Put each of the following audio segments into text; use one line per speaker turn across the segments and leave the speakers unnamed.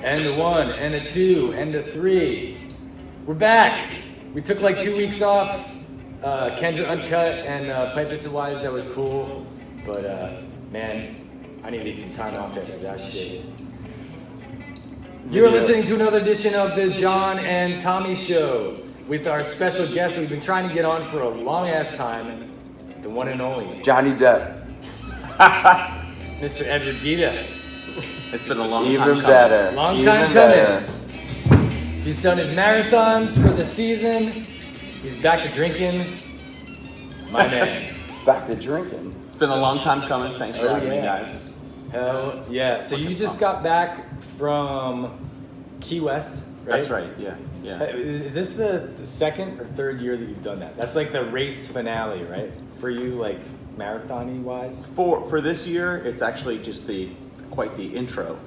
and the 1, and the 2, and the 3. We're back. We took like 2 weeks off. Kendra Uncut and Pipus and Wise, that was cool. But man, I needed some time off after that shit. You're listening to another edition of the John and Tommy Show with our special guest we've been trying to get on for a long ass time, the one and only
Johnny Depp.
Mr. Edward Gieda.
It's been a long time
Even
coming.
better.
Long
Even
time
better.
coming. He's done his marathons for the season. He's back to drinking. My man.
Back to drinking.
It's been a long time coming. Thanks for having me, guys.
Hell yeah. So you just got back from Key West, right?
That's right. Yeah.
Is this the second or third year that you've done that? That's like the race finale, right? For you, like marathon-y wise?
For this year, it's actually just quite the intro,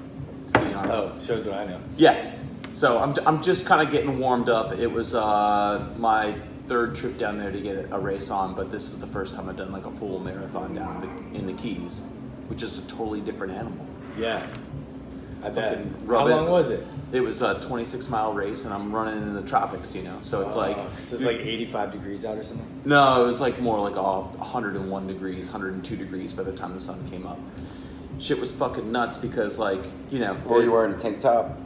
to be honest.
Oh, shows what I know.
Yeah. So I'm just kind of getting warmed up. It was my third trip down there to get a race on, but this is the first time I've done like a full marathon down in the Keys, which is a totally different animal.
Yeah. I bet.
How
long was it?
It was a 26-mile race, and I'm running in the tropics, so it's like...
So it's like 85 degrees out or something?
No, it was like more like 101 degrees, 102 degrees by the time the sun came up. Shit was fucking nuts because
Or you wearing a tank top?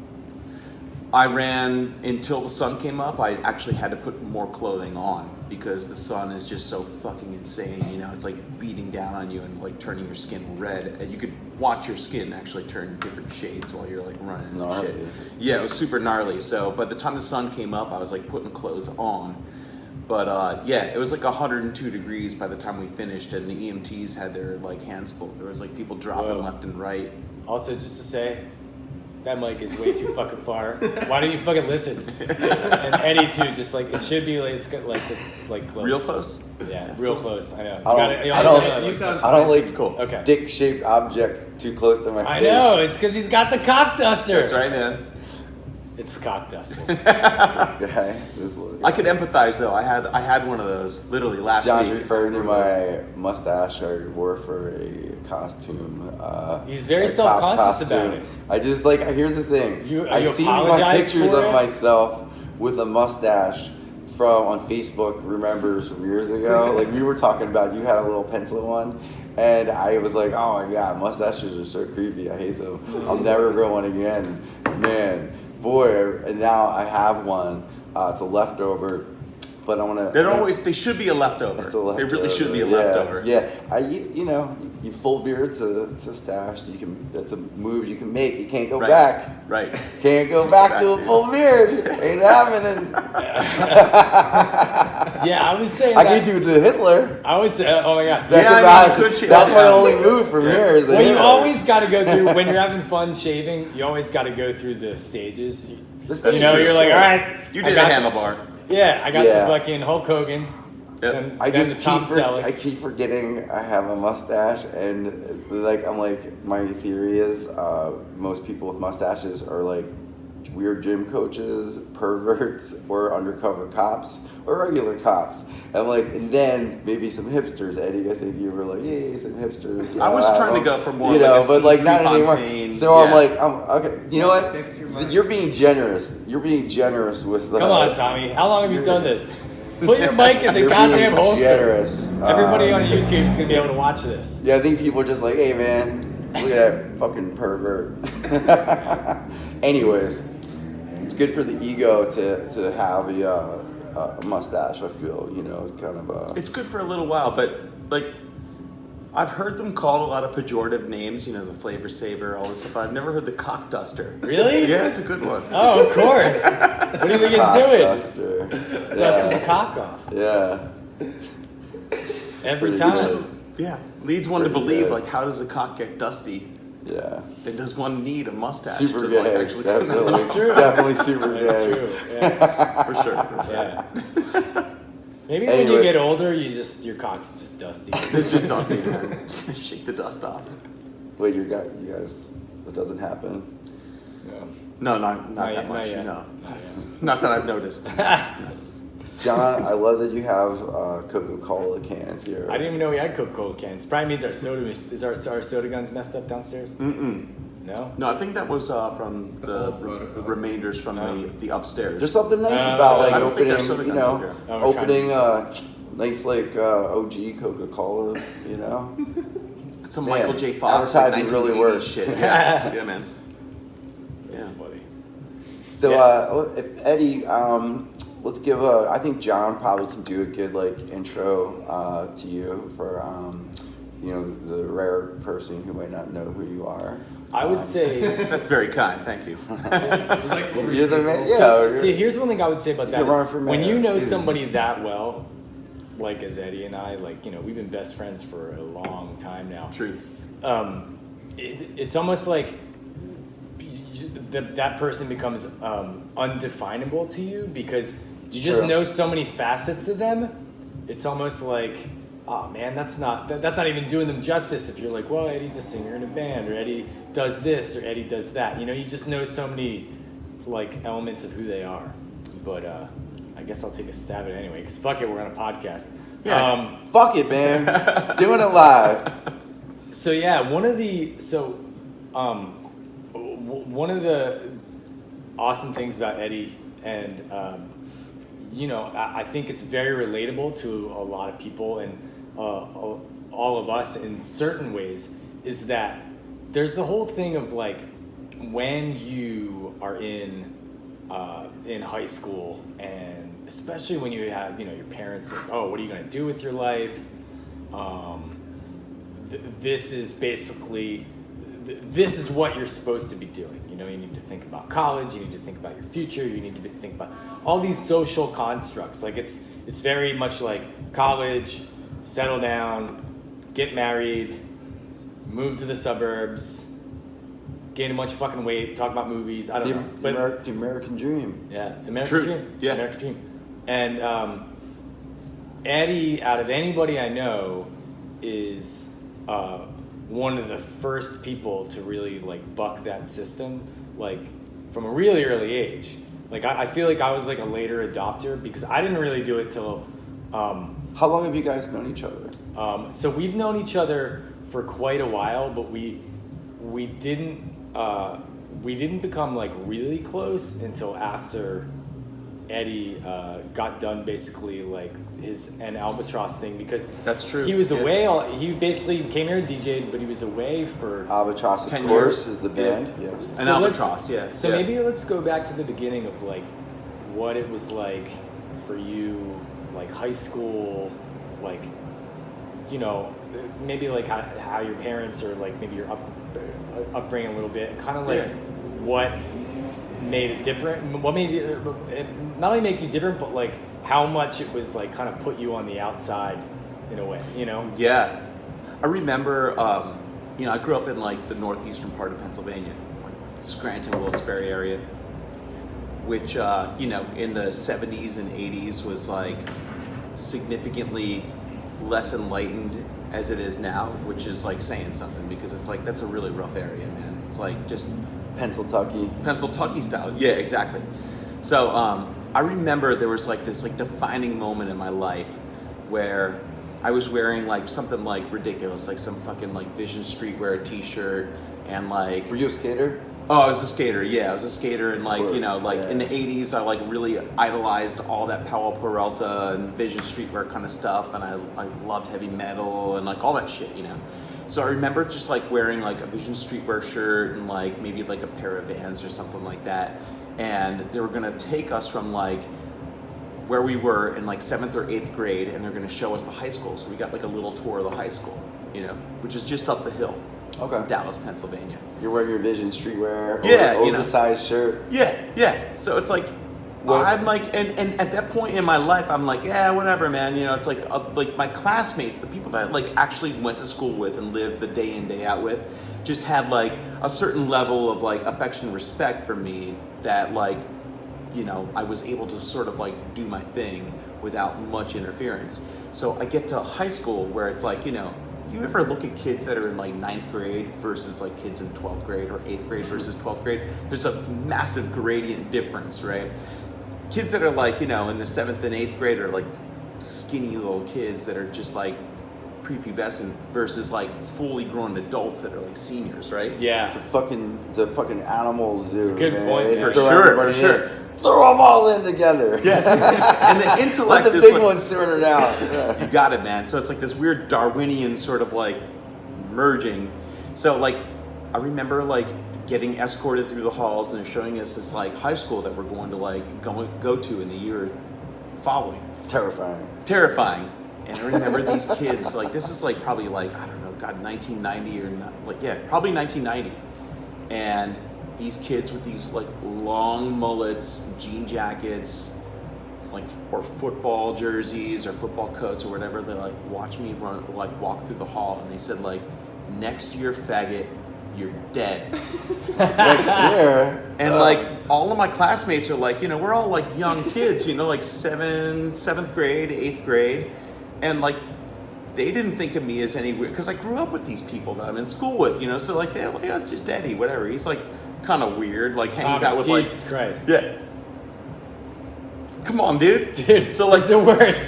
I ran until the sun came up. I actually had to put more clothing on because the sun is just so fucking insane. It's like beating down on you and like turning your skin red. And you could watch your skin actually turn different shades while you're like running and shit. Yeah, it was super gnarly. So by the time the sun came up, I was like putting clothes on. But yeah, it was like 102 degrees by the time we finished, and the EMTs had their like hands full. There was like people dropping left and right.
Also, just to say, that mic is way too fucking far. Why don't you fucking listen? And Eddie too, just like it should be like it's got like close.
Real close?
Yeah, real close. I know.
I don't like
cool.
Okay.
dick-shaped objects too close to my face.
I know. It's because he's got the cock duster.
That's right, man.
It's the cock duster.
This guy, this little guy.
I could empathize though. I had one of those literally last
John's
week.
referring to my mustache I wore for a costume.
He's very
a
self-conscious
costume.
about it.
I just like, here's the thing.
You
I see my
apologize
pictures
for
of
it?
myself with a mustache on Facebook, remembers from years ago. Like we were talking about, you had a little pencil one. And I was like, oh my God, mustaches are so creepy. I hate them. I'll never grow one again. Man. Boy, and now I have one. It's a leftover, but I want to.
They should be a leftover.
It's a leftover.
They really should be a leftover.
Yeah, you full beard to stash. That's a move you can make. You can't go back.
Right.
Can't go back to a full beard. Ain't happening.
Yeah, I was saying.
I can do the Hitler.
I would say, oh my God.
That's my only move from here. Is the
Well, you
Hitler.
always got to go through when you're having fun shaving. You always got to go through the stages. You're like, all right.
You did a handlebar.
Yeah, I got the fucking Hulk Hogan.
Yep.
And
I
then
just
the Tom Selleck.
I keep forgetting I have a mustache, and my theory is most people with mustaches are like weird gym coaches, perverts, or undercover cops, or regular cops. And then maybe some hipsters. Eddie, I think you were like, yay, some hipsters.
I was trying to go for more,
but like not anymore. So
yeah.
I'm like, okay, you know what? You're being generous. You're being generous with.
Come on, Tommy. How long have you done this? Put your mic in the
You're
goddamn
being
holster.
Generous.
Everybody on YouTube is gonna be able to watch this.
Yeah, I think people are just like, hey man, look at that fucking pervert. Anyways, it's good for the ego to have a mustache. I feel, kind of.
It's good for a little while, but like, I've heard them called a lot of pejorative names. The flavor saver, all this stuff. I've never heard the cock duster.
Really?
Yeah, it's a good one.
Oh, of course. What do you think it's doing?
Duster.
It's dusting the cock off.
Yeah.
Every
Pretty
time.
good.
Yeah, leads one
Pretty
to believe
good.
like, how does a cock get dusty?
Yeah.
And does one need a mustache
Super
to
gay.
like actually?
Definitely.
That's true.
Definitely super gay.
That's true. Yeah.
For sure.
Yeah. Maybe when you get older, your cock's just dusty.
It's just dusty, man. Shake the dust off.
Wait, you guys, that doesn't happen?
No, not that much.
Not yet.
No, not that I've noticed.
John, I love that you have Coca-Cola cans here.
I didn't even know we had Coca-Cola cans. Probably means our soda guns messed up downstairs.
Mm-mm.
No?
No, I think that was from the remainders from the upstairs.
There's something nice about like
I don't think
opening,
there's soda
you
guns
know,
up here.
Oh, we're trying to
nice like OG Coca-Cola, you know.
Some
Man,
Michael J. Fox, like
advertising really
1980s
works.
shit. Yeah, yeah, man.
That's
Yeah.
funny.
So if Eddie, let's give I think John probably can do a good like intro to you for you know, the rare person who might not know who you are.
I would say...
That's very kind. Thank you.
You're the man.
So,
Yeah.
see, here's one thing I would say about that.
You're running
is
for
when
mayor.
you know
Dude.
somebody that well, like as Eddie and I, like, you know, we've been best friends for a long time now.
Truth.
It's almost like that person becomes undefinable to you because you just
True.
know so many facets of them. It's almost like, oh man, that's not even doing them justice. If you're like, well, Eddie's a singer in a band, or Eddie does this, or Eddie does that. You know, you just know so many like elements of who they are. But I guess I'll take a stab at it anyway, because fuck it, we're on a podcast.
Yeah.
Fuck it, man. Doing it live.
So yeah, one of the awesome things about Eddie, and you know, I think it's very relatable to a lot of people and all of us in certain ways, is that there's the whole thing of like when you are in high school, and especially when you have, you know, your parents like, oh, what are you going to do with your life? This is basically, this is what you're supposed to be doing. You know, you need to think about college, you need to think about your future, you need to think about all these social constructs. Like it's very much like college, settle down, get married, move to the suburbs, gain a bunch of fucking weight, talk about movies. I don't know. But
The American dream.
yeah, the American
True.
dream.
Yeah.
The American dream. And Eddie, out of anybody I know, is one of the first people to really like buck that system, like from a really early age. Like I feel like I was like a later adopter because I didn't really do it till.
How long have you guys known each other?
So we've known each other for quite a while, but we didn't become like really close until after Eddie got done basically like his An Albatross thing, because
That's true.
he was
Yeah.
away. He basically came here and DJ'd, but he was away for
Albatross, of
10
course,
years.
is the band. Yes.
An
So let's-
Albatross, yeah.
So
Yeah.
maybe let's go back to the beginning of like what it was like for you, like high school, like, you know, maybe like how your parents, or like maybe your upbringing a little bit, kind of like
Yeah.
what made it different. What made it not only make you different, but like how much it was like kind of put you on the outside in a way, you know?
Yeah. I remember, you know, I grew up in like the northeastern part of Pennsylvania, like Scranton, Wilkes-Barre area, which, you know, in the 70s and 80s was like significantly less enlightened as it is now, which is like saying something, because it's like, that's a really rough area, man. It's like just Pennsylvania style. Yeah, exactly. So I remember there was like this like defining moment in my life where I was wearing like something like ridiculous, like some fucking like Vision Streetwear t-shirt, and like...
Were you a skater?
Oh, I was a skater. Yeah, I was a skater, and like,
course,
you know, like
yeah.
in the 80s, I like really idolized all that Powell Peralta and Vision Streetwear kind of stuff, and I loved heavy metal and like all that shit, you know. So I remember just like wearing like a Vision Streetwear shirt and like maybe like a pair of Vans or something like that, and they were gonna take us from like where we were in like 7th or 8th grade, and they're gonna show us the high school. So we got like a little tour of the high school, you know, which is just up the hill.
Okay.
Dallas, Pennsylvania.
You're wearing your Vision Streetwear,
Yeah, you know.
oversized shirt.
Yeah. So it's like,
What?
I'm like, and at that point in my life, I'm like, yeah, whatever, man. You know, it's like my classmates, the people that like actually went to school with and lived the day in, day out with, just had like a certain level of like affection and respect for me that like, you know, I was able to sort of like do my thing without much interference. So I get to high school where it's like, you know, you ever look at kids that are in like 9th grade versus like kids in 12th grade, or 8th grade versus 12th grade? There's a massive gradient difference, right? Kids that are like, you know, in the 7th and 8th grade are like skinny little kids that are just like prepubescent versus like fully grown adults that are like seniors, right?
Yeah.
It's a fucking animal zoo.
It's a good
man.
point,
They
man.
For
throw
sure,
everybody
for sure.
in. Throw them all in together.
Yeah. And the intellect
Let the
is
big
like,
ones sort it out. Yeah.
you got it, man. So it's like this weird Darwinian sort of like merging. So like, I remember like getting escorted through the halls, and they're showing us this like high school that we're going to like go to in the year following.
Terrifying.
Terrifying. And I remember these kids, like this is like probably like, I don't know, God, 1990 or not, like, yeah, probably 1990. And these kids with these like long mullets, jean jackets, like, or football jerseys or football coats or whatever, they like watch me run, like walk through the hall, and they said like, next year, faggot, you're dead.
Next year.
And like all of my classmates are like, you know, we're all like young kids, you know, like seventh grade, 8th grade. And like, they didn't think of me as any weird, because I grew up with these people that I'm in school with, you know, so like, they're like, oh, it's just Eddie, whatever. He's like kind of weird, like hangs out with
Jesus Christ.
yeah. Come on, dude.
Dude,
So like,
it's the worst.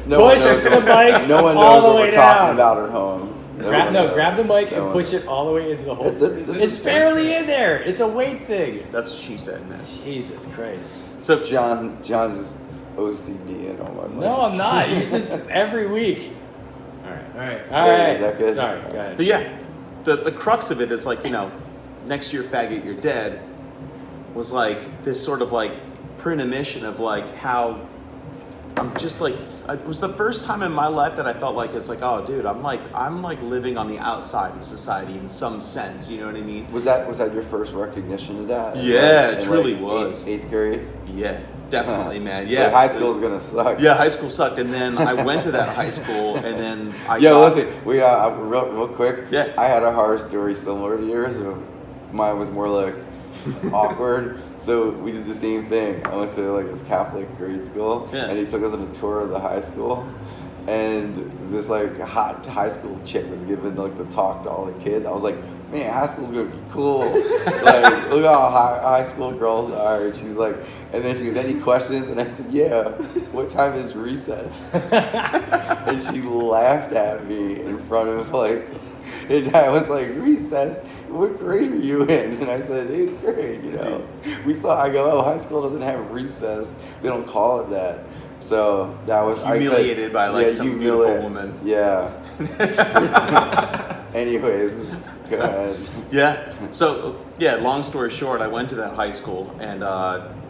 No one
Push
knows
the
what-
mic
No one
all
knows
the
what
way
we're
down.
talking about at home.
Grab the mic
No
and
one
push
knows.
it all the way into the hole.
This
It's
is
barely in there. It's a weight thing.
that's what she said, man.
Jesus Christ.
So
John's just OCD and all my money.
No, I'm not. You just every week. All right.
all right.
All right.
Is that good?
Sorry. Go ahead.
But yeah, the crux of it is like, you know, next year, faggot, you're dead, was like this sort of like premonition of like how I'm just like, it was the first time in my life that I felt like it's like, oh dude, I'm like living on the outside of society in some sense, you know what I mean?
Was that your first recognition of that?
Yeah, it
In,
truly
like,
was.
Eighth grade?
Yeah, definitely, man. Yeah.
Like, high school's gonna suck.
Yeah, high school sucked, and then I went to that high school, and then I
Yo,
got,
listen, we real quick.
Yeah.
I had a horror story similar to yours. Mine was more like awkward. So we did the same thing. I went to like this Catholic grade school,
Yeah.
and he took us on a tour of the high school. And this like hot high school chick was giving like the talk to all the kids. I was like, man, high school's gonna be cool. Like, look how high school girls are. And she's like, and then she goes, any questions? And I said, yeah. What time is recess? And she laughed at me in front of like, and I was like, recess? What grade are you in? And I said, 8th grade, you know. I go, oh, high school doesn't have recess. They don't call it that. So that was
humiliated by like some beautiful woman.
Yeah. Anyways, go ahead.
Yeah. So yeah, long story short, I went to that high school and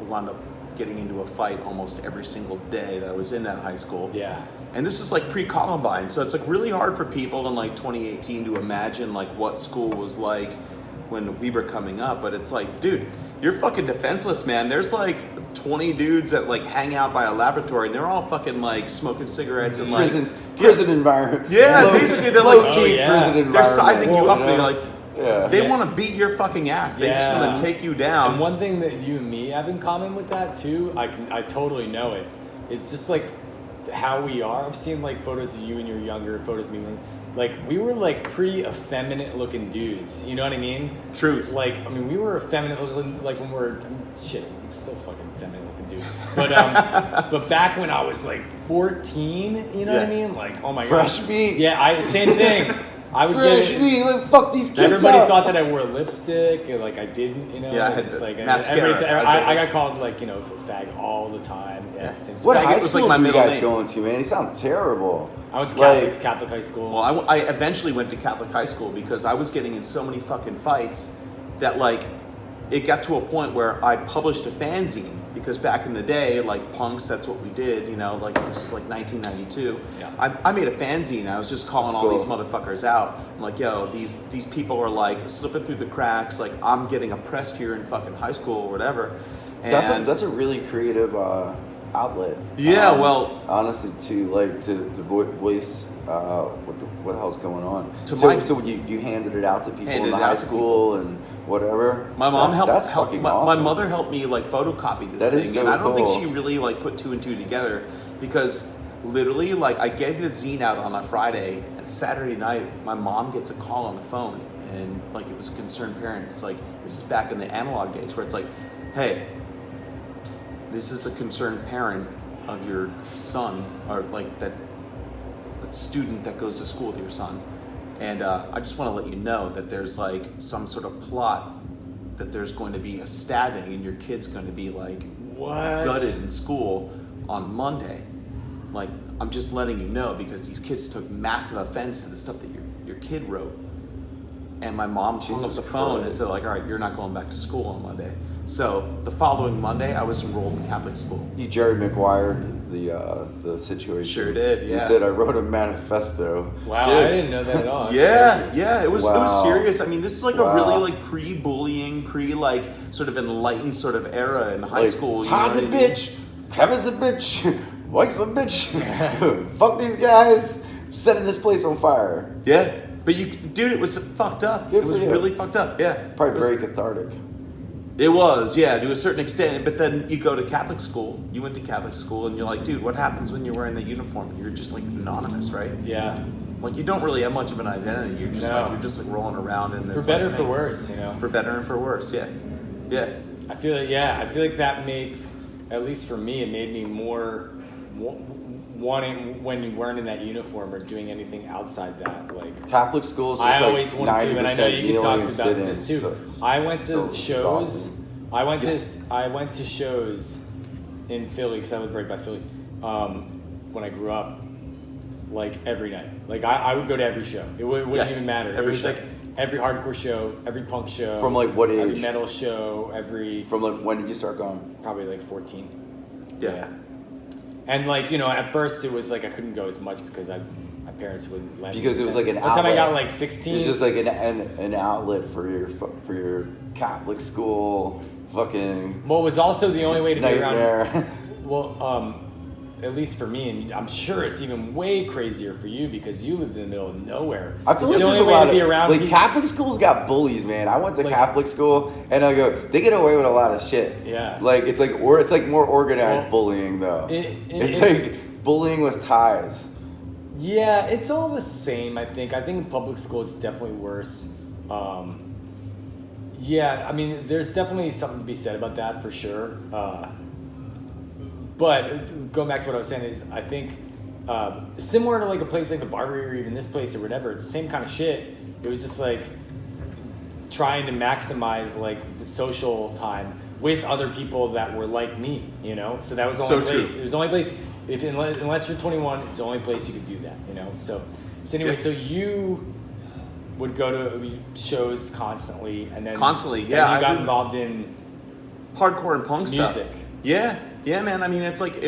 wound up getting into a fight almost every single day that I was in that high school.
Yeah.
And this is like pre-Columbine, so it's like really hard for people in like 2018 to imagine like what school was like when we were coming up. But it's like, dude, you're fucking defenseless, man. There's like 20 dudes that like hang out by a laboratory, and they're all fucking like smoking cigarettes and like
prison environment.
Yeah, basically they're like,
low-key
yeah.
prison environment.
they're sizing you up, and they're like,
yeah.
they want to beat your fucking ass. They just
Yeah.
want to take you down.
And one thing that you and me have in common with that too, I totally know it, is just like how we are. I've seen like photos of you when you're younger, photos of me when, like, we were like pretty effeminate looking dudes. You know what I mean?
Truth.
Like, I mean, we were effeminate looking, like when we're, shit, we're still fucking effeminate looking dude. But but back when I was like 14, you know what I
Yeah.
mean? Like, oh my
Fresh
god.
meat.
Yeah, same thing. I would
Fresh
get
meat. Like, fuck these kids
Everybody
up.
thought that I wore lipstick, or like I didn't, you know.
Yeah, I had
just
the
like
mascara.
I got called like, you know, fag all the time. Yeah, same
What
Faggot
high
was like
school
my
were you
middle
guys
name.
going to, man? You sound terrible.
I went to
Like-
Catholic high school.
Well, I eventually went to Catholic high school because I was getting in so many fucking fights that like it got to a point where I published a fanzine, because back in the day, like punks, that's what we did, you know, like this is like 1992.
Yeah.
I made a fanzine. I was just calling
That's
all
cool.
these motherfuckers out. I'm like, yo, these people are like slipping through the cracks. Like, I'm getting oppressed here in fucking high school or whatever. And
That's a really creative outlet.
Yeah, well-
honestly, to like to voice what the hell's going on.
To
So
my-
you handed it out to people
Handed
in the
it out
high
to
school and whatever.
my mom
That's
helped
fucking
my
awesome.
mother helped me like photocopy this
That
thing,
is so
and I don't think
cool.
she really like put two and two together, because literally like I gave the zine out on a Friday, and Saturday night my mom gets a call on the phone, and like it was a concerned parent. It's like, this is back in the analog days where it's like, hey, this is a concerned parent of your son, or like that student that goes to school with your son. And I just want to let you know that there's like some sort of plot that there's going to be a stabbing and your kid's going to be like gutted in school on Monday. Like, I'm just letting you know because these kids took massive offense to the stuff that your kid wrote. And my mom hung up the phone and said like, all right, you're not going back to school on Monday. So the following Monday, I was enrolled in Catholic school.
You Jerry McGuired the situation.
Sure did, yeah.
You said I wrote a manifesto.
Wow,
Dude.
I didn't know that at all.
Yeah, it was
Wow.
serious. I mean, this is like a
Wow.
really like pre-bullying, like sort of enlightened sort of era in high
Like,
school. You
Todd's
know
a
what I mean?
bitch. Kevin's a bitch. Mike's a bitch. Fuck these guys. Setting this place on fire.
Yeah, but dude, it was fucked up.
Good
It was
for you.
really fucked up. Yeah,
Probably
it was,
very cathartic.
It was, yeah, to a certain extent. But then you go to Catholic school. You went to Catholic school, and you're like, dude, what happens when you're wearing the uniform? You're just like anonymous, right?
Yeah.
Like you don't really have much of an identity. You're just
No.
you're just like rolling around in this.
For better,
like,
for
thing.
worse, you know.
For better and for worse, yeah, yeah.
I feel like that makes, at least for me, it made me more wanting when you weren't in that uniform or doing anything outside that. Like
Catholic schools.
I always wanted to, and I know you can talk
kneeling
about this too. I went to shows. I went to shows in Philly because I lived right by Philly. When I grew up, like every night, like I would go to every show. It wouldn't
Yes,
even matter.
every
It was like
second.
every hardcore show, every punk show.
From like what
Every
age?
metal show,
From like when did you start going?
probably like 14.
Yeah.
And like, you know, at first it was like I couldn't go as much because my parents wouldn't let me.
Because it was like an
By the time I
outlet.
got like 16.
It was just like an outlet for your Catholic school fucking
Well, it was also the only way to be around.
nightmare.
Well, at least for me, and I'm sure it's even way crazier for you because you lived in the middle of nowhere.
I feel
It's
like
the
there's
only
a
way
lot
to be
of
around
like
people.
Catholic schools got bullies, man. I went to
Like-
Catholic school and I go, they get away with a lot of shit.
Yeah.
Like it's like more organized
Well,
bullying though. It's
it-
like bullying with ties.
Yeah, it's all the same. I think in public school it's definitely worse. Yeah, I mean, there's definitely something to be said about that for sure. But going back to what I was saying is, I think similar to like a place like the Barbary or even this place or whatever, it's the same kind of shit. It was just like trying to maximize like social time with other people that were like me, you know. So that was the
So
only place.
true.
It was the only place. Unless you're 21, it's the only place you could do that, you know. So anyway,
Yeah.
so you would go to shows constantly, and then
Constantly,
then
yeah,
you
I
got
would-
involved in
Hardcore and punk stuff.
music.
Yeah, man. I mean, it's like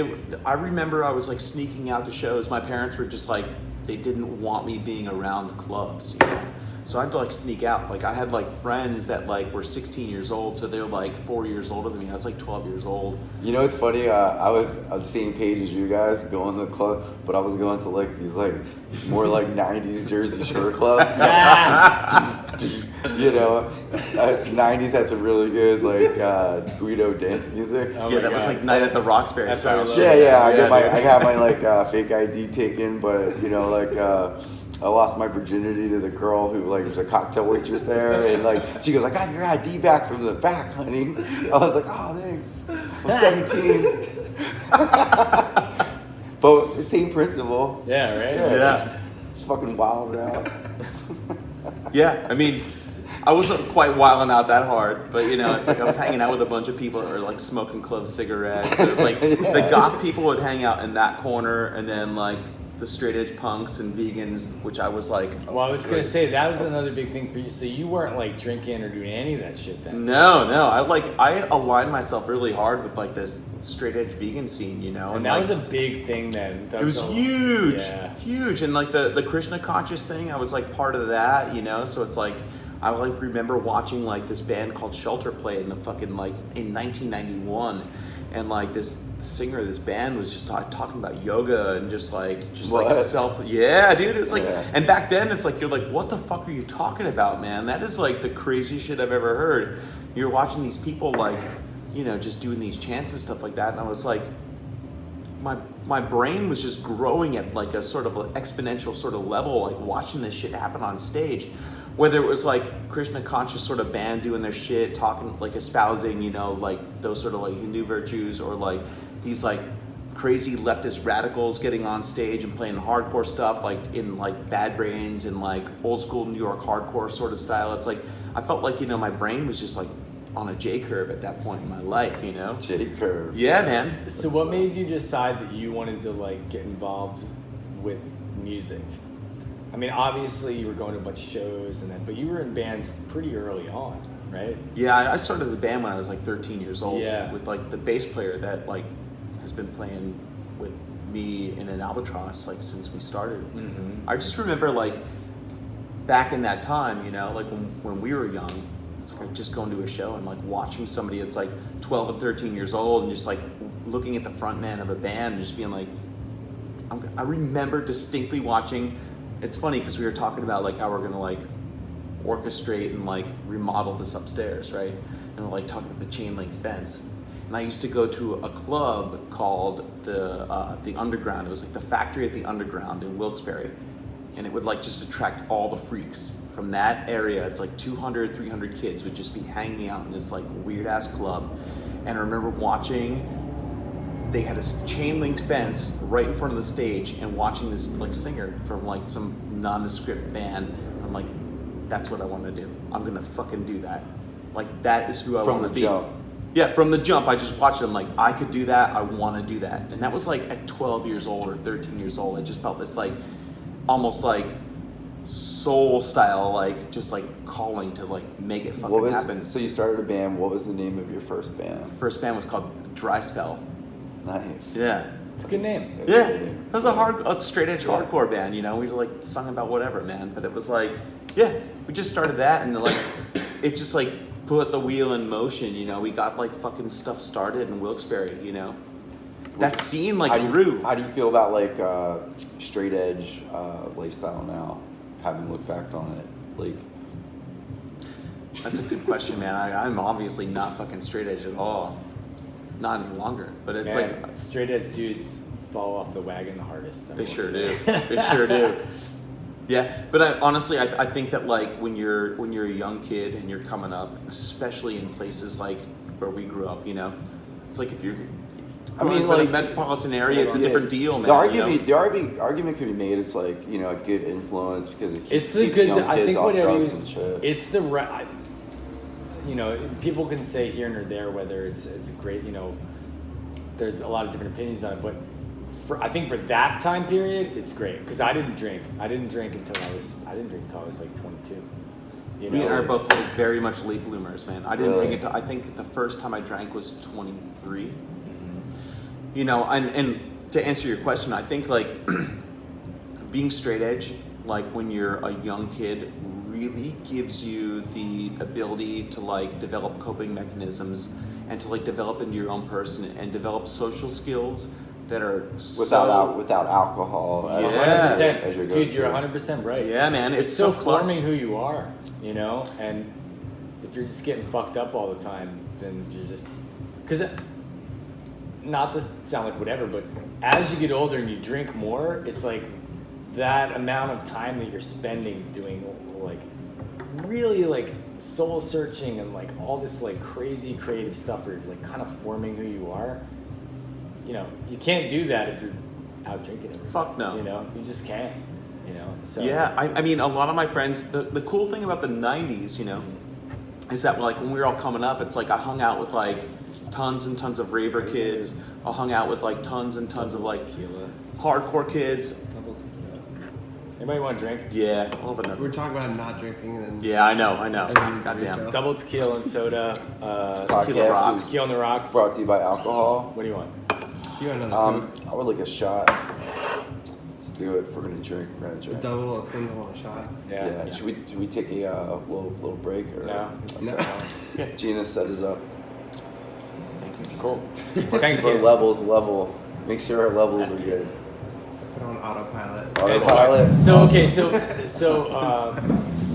I remember I was like sneaking out to shows. My parents were just like they didn't want me being around clubs, you know. So I had to like sneak out. Like I had like friends that like were 16 years old, so they were like 4 years older than me. I was like 12 years old.
You know, it's funny. I was on the same page as you guys going to the club, but I was going to like these like more like '90s Jersey Shore clubs. You know, 90s had some really good like Guido dance music.
Oh
Yeah,
my
that was
God.
like Night at the Roxbury
That's
style.
why I love
shit.
it.
Yeah, I
dude.
got my like fake ID taken, but you know, like I lost my virginity to the girl who like was a cocktail waitress there, and like she goes, "I got your ID back from the back, honey." I was like, "Oh, thanks." I'm 17. But same principle.
Yeah, right.
Yeah.
It's fucking wild out.
Yeah, I mean, I wasn't quite wilding out that hard, but you know, it's like I was hanging out with a bunch of people that were like smoking clove cigarettes. It was like the goth people would hang out in that corner, and then like the straight edge punks and vegans, which I was like.
Well, I was gonna say that was another big thing for you. So you weren't like drinking or doing any of that shit then.
No, I aligned myself really hard with like this straight edge vegan scene, you know,
And that
like,
was a big thing then. That
it was
a-
huge,
Yeah.
huge, and like the Krishna conscious thing, I was like part of that, you know. So it's like I like remember watching like this band called Shelter play in the fucking like in 1991, and like this singer of this band was just talking about yoga and just like
What?
self. Yeah, dude, it's like,
Yeah.
and back then it's like you're like, what the fuck are you talking about, man? That is like the craziest shit I've ever heard. You're watching these people like, you know, just doing these chants and stuff like that, and I was like, my brain was just growing at like a sort of an exponential sort of level, like watching this shit happen on stage. Whether it was like Krishna conscious sort of band doing their shit, talking like espousing, you know, like those sort of like Hindu virtues, or like these like crazy leftist radicals getting on stage and playing hardcore stuff, like in like Bad Brains and like old school New York hardcore sort of style. It's like I felt like, you know, my brain was just like on a J curve at that point in my life, you know.
J curve.
Yeah, man.
So what made you decide that you wanted to like get involved with music? I mean, obviously you were going to a bunch of shows and that, but you were in bands pretty early on, right?
Yeah, I started the band when I was like 13 years old.
Yeah.
With like the bass player that like has been playing with me in An Albatross like since we started.
Mm-hmm.
I just remember like back in that time, you know, like when we were young, it's like just going to a show and like watching somebody that's like 12 and 13 years old and just like looking at the front man of a band and just being like, I remember distinctly watching. It's funny because we were talking about like how we're gonna like orchestrate and like remodel this upstairs, right? And we're like talking about the chain link fence. And I used to go to a club called the Underground. It was like the factory at the Underground in Wilkes-Barre. And it would like just attract all the freaks from that area. It's like 200, 300 kids would just be hanging out in this like weird ass club. And I remember watching, they had a chain linked fence right in front of the stage and watching this like singer from like some nondescript band. I'm like, that's what I want to do. I'm gonna fucking do that. Like that is who I want to be.
From the jump.
Yeah, from the jump, I just watched it. I'm like, I could do that. I want to do that. And that was like at 12 years old or 13 years old. I just felt this like, almost like soul style, like just like calling to like make it fucking happen.
So you started a band. What was the name of your first band?
First band was called Dry Spell.
Nice.
Yeah.
It's a good name.
Yeah. It was a straight edge hardcore band, you know. We like sung about whatever, man. But it was like, yeah, we just started that and like, it just like put the wheel in motion, you know. We got like fucking stuff started in Wilkes-Barre, you know. That scene like grew.
How do you feel about like straight edge lifestyle now, having looked back on it? Like,
that's a good question, man. I'm obviously not fucking straight edge at all. Not any longer. But it's
Man,
like
straight edge dudes fall off the wagon the hardest.
they sure do. They sure do. Yeah, but honestly, I think that like when you're a young kid and you're coming up, especially in places like where we grew up, you know, it's like if you're, I mean, like a metropolitan area, it's a different deal, man.
The argument can be made. It's like, you know, a good influence because it keeps,
It's the good.
young
I
kids
think
off
what it
drugs
is.
and shit.
It's the right. You know, people can say here and there whether it's a great. You know, there's a lot of different opinions on it, but I think for that time period, it's great because I didn't drink. I didn't drink until I was like 22. You know?
We are both like very much late bloomers, man. I didn't
Really?
drink it. I think the first time I drank was 23. You know, and to answer your question, I think like being straight edge, like when you're a young kid, really gives you the ability to like develop coping mechanisms and to like develop into your own person and develop social skills that are
without alcohol.
Yeah.
as your
Dude,
go-to.
you're 100% right.
Yeah, man,
It's
it's
still
so clutch.
forming who you are, you know? And if you're just getting fucked up all the time, then you're just... Because, not to sound like whatever, but as you get older and you drink more, it's like that amount of time that you're spending doing like really like soul searching and like all this like crazy creative stuff where you're like kind of forming who you are. You know, you can't do that if you're out drinking every
Fuck no.
You know, you just can't. You know, so
Yeah, I mean, a lot of my friends, the cool thing about the 90s, you know, is that like when we were all coming up, it's like I hung out with like tons and tons of raver kids. I hung out with like tons and tons of like
tequila.
hardcore kids.
Anybody want a drink?
Yeah, I'll have
We
another.
were talking about not drinking and then
Yeah, I know.
Everything's
Goddamn.
retail.
Double tequila and soda.
Podcast
Tequila rocks.
is
Tequila on the rocks.
brought to you by alcohol.
What do you want?
you got another Coke?
I would like a shot. Let's do it. If we're gonna drink, we're gonna
A
drink.
double, a single, and a shot.
Yeah.
Should we take a little break or?
No. It's
No.
Gina set us up.
Thank you.
Cool. Thanks,
For
Gina.
level. Make sure our levels are good.
Put on autopilot.
Autopilot.
So okay, so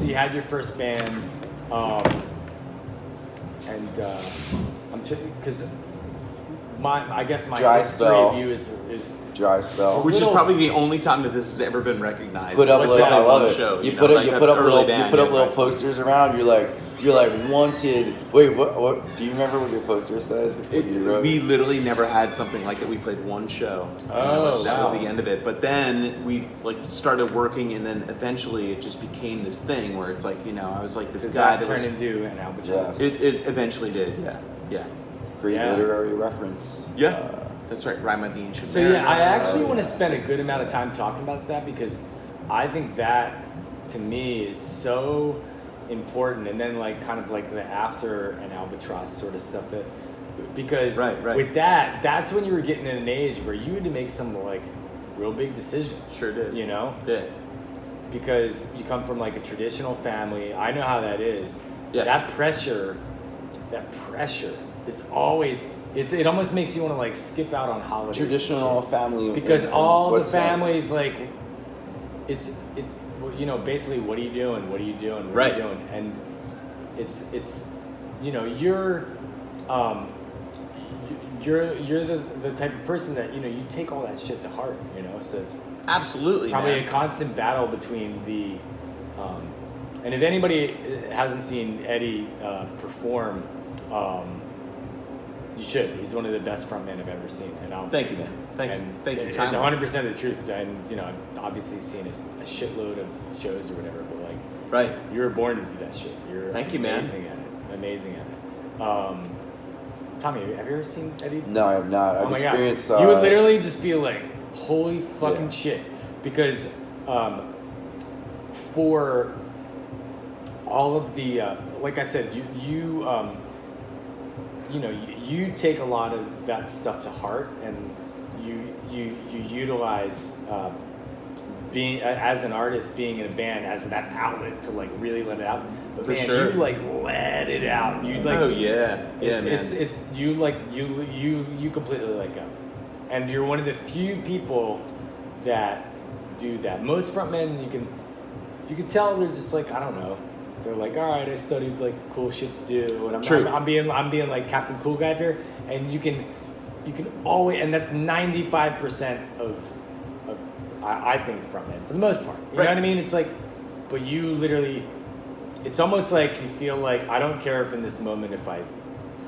you had your first band, and I'm because I guess my
Dry
history
spell.
of you is
Dry spell.
Which is
Little-
probably the only time that this has ever been recognized.
Put up
Like
little,
that
I love
one
it.
show,
You
know,
put up
like
you
that
put up
early
little
band,
you put up
yeah,
little
right.
posters around. You're like, you're like wanted. Wait, what? Do you remember what your poster said? What you wrote?
We literally never had something like that. We played one show.
Oh,
that
wow.
was the end of it. But then we like started working, and then eventually it just became this thing where it's like, you know, I was like this
Did
guy
that
that
turn
was.
into An Albatross?
Yeah.
It eventually did. Yeah.
Great
Yeah.
literary reference.
That's right. Rhyme of the Ancient
So yeah, I actually
Oh,
want to
yeah.
spend a good amount of time talking about that because I think that to me is so important, and then like kind of like the after An Albatross sort of stuff that because
Right.
with that, that's when you were getting in an age where you had to make some like real big decisions.
Sure did.
You know,
Yeah.
because you come from like a traditional family. I know how that is.
Yes.
That pressure is always. It almost makes you want to like skip out on holidays. and
Traditional
shit.
family.
Because
in
all
what
the
sense?
families like well, you know, basically what are you doing, what are you doing, what are
Right.
you doing, and it's you know, you're the type of person that, you know, you take all that shit to heart, you know, so it's
Absolutely.
probably
man.
a constant battle between the and if anybody hasn't seen Eddie perform, you should. He's one of the best frontmen I've ever seen, and I'll
Thank you, man. Thank you.
It's
kindly.
100% the truth, and you know, I've obviously seen a shitload of shows or whatever, but like,
Right.
you were born to do that shit. You're
Thank you, man.
Amazing at it. Tommy, have you ever seen Eddie?
No, I have not. I've
Oh my
experienced.
God. You would literally just be like, holy fucking
Yeah.
shit. Because for all of the, like I said, you know, you take a lot of that stuff to heart, and you utilize being as an artist, being in a band as that outlet to like really let it out. But
For
man,
sure.
you like let it out. You like
Oh yeah. Yeah, man.
You completely let go, and you're one of the few people that do that. Most frontmen you can tell they're just like, I don't know. They're like, all right, I studied like cool shit to do, and
True.
I'm being like Captain Cool Guy here, and you can always, and that's 95% of I think frontmen for the most part. You know
Right.
what I mean? It's like, but you literally, it's almost like you feel like, I don't care if in this moment if I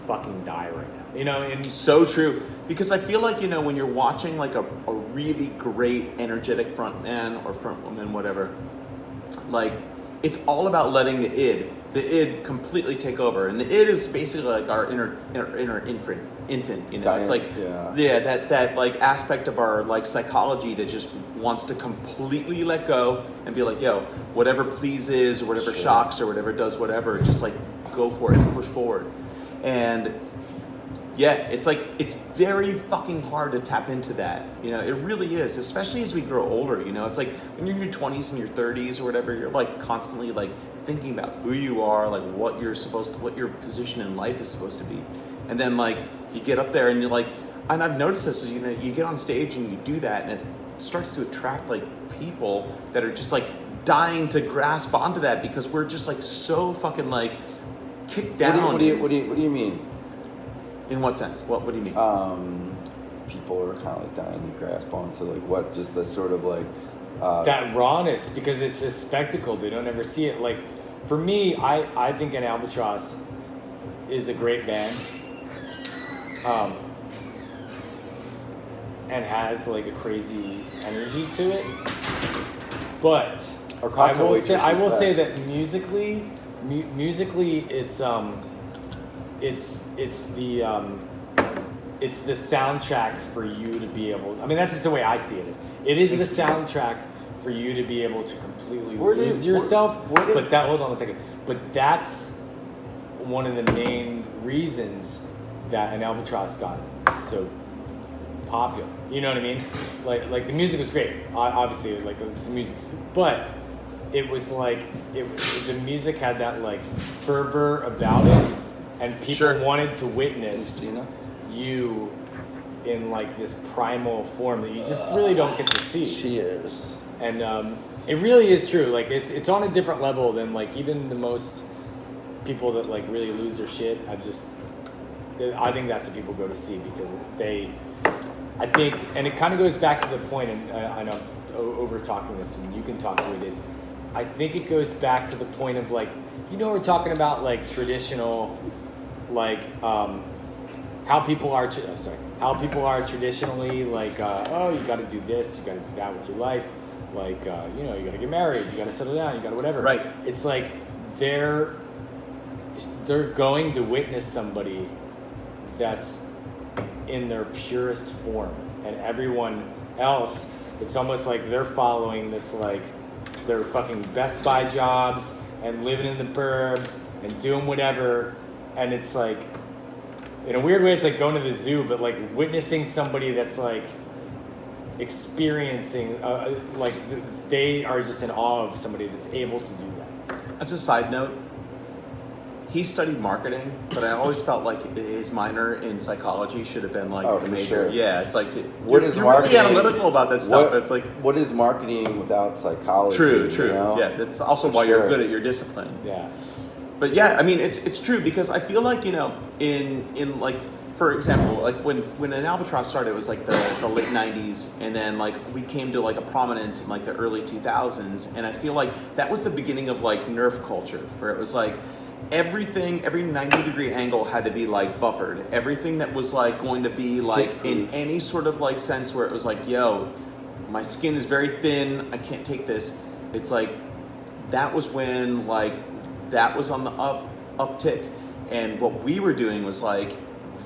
fucking die right now. You know, and
So true. Because I feel like, you know, when you're watching like a really great, energetic frontman or frontwoman, whatever, like, it's all about letting the id completely take over. And the id is basically like our inner infant, you know. It's like, that like aspect of our like psychology that just wants to completely let go and be like, yo, whatever pleases or whatever shocks or whatever does whatever, just like go for it and push forward. And yeah, it's like, it's very fucking hard to tap into that. You know, it really is, especially as we grow older, you know. It's like when you're in your 20s and your 30s or whatever, you're like constantly like thinking about who you are, like what your position in life is supposed to be. And then like you get up there and you're like, and I've noticed this, you know, you get on stage and you do that and it starts to attract like people that are just like dying to grasp onto that because we're just like so fucking like kicked down.
What do you mean?
In what sense? What do you mean?
People are kind of like dying to grasp onto like what, just the sort of like
that rawness, because it's a spectacle. They don't ever see it. Like, for me, I think An Albatross is a great band, and has like a crazy energy to it. But
Our
I
cocktail
will
waitress
say
is
say
back.
that musically, it's the soundtrack for you to be able. I mean, that's just the way I see it. It is the soundtrack for you to be able to completely lose yourself. But hold on one second. But that's one of the main reasons that An Albatross got so popular. You know what I mean? Like the music was great, obviously. Like the music's, but it was like the music had that like fervor about it, and people wanted to witness
Gina?
you in like this primal form that you just really don't get to see.
Cheers.
And it really is true. Like it's on a different level than like even the most people that like really lose their shit. I think that's what people go to see because I think, and it kind of goes back to the point, and I know over talking this, and you can talk to it, is I think it goes back to the point of like we're talking about like traditional, like how people are traditionally like oh, you got to do this, you got to do that with your life, like you got to get married, you got to settle down, you got to whatever.
Right.
It's like they're going to witness somebody that's in their purest form, and everyone else, it's almost like they're following this, like their fucking Best Buy jobs and living in the burbs and doing whatever, and it's like, in a weird way, it's like going to the zoo, but like witnessing somebody that's like experiencing, like they are just in awe of somebody that's able to do that.
As a side note, he studied marketing, but I always felt like his minor in psychology should have been like the major.
Sure.
Yeah, it's like
What
you're
is
really
marketing?
analytical about that stuff. It's like
what is marketing without psychology?
true.
You know?
Yeah, that's also why you're good at your discipline.
Yeah.
But yeah, I mean, it's true because I feel like, in like, for example, like when An Albatross started, it was like the late 90s, and then like we came to like a prominence in like the early 2000s, and I feel like that was the beginning of like Nerf culture, where it was like every 90-degree angle had to be like buffered. Everything that was like going to be like in any sort of like sense where it was like, yo, my skin is very thin, I can't take this. It's like, that was when like, that was on the uptick, and what we were doing was like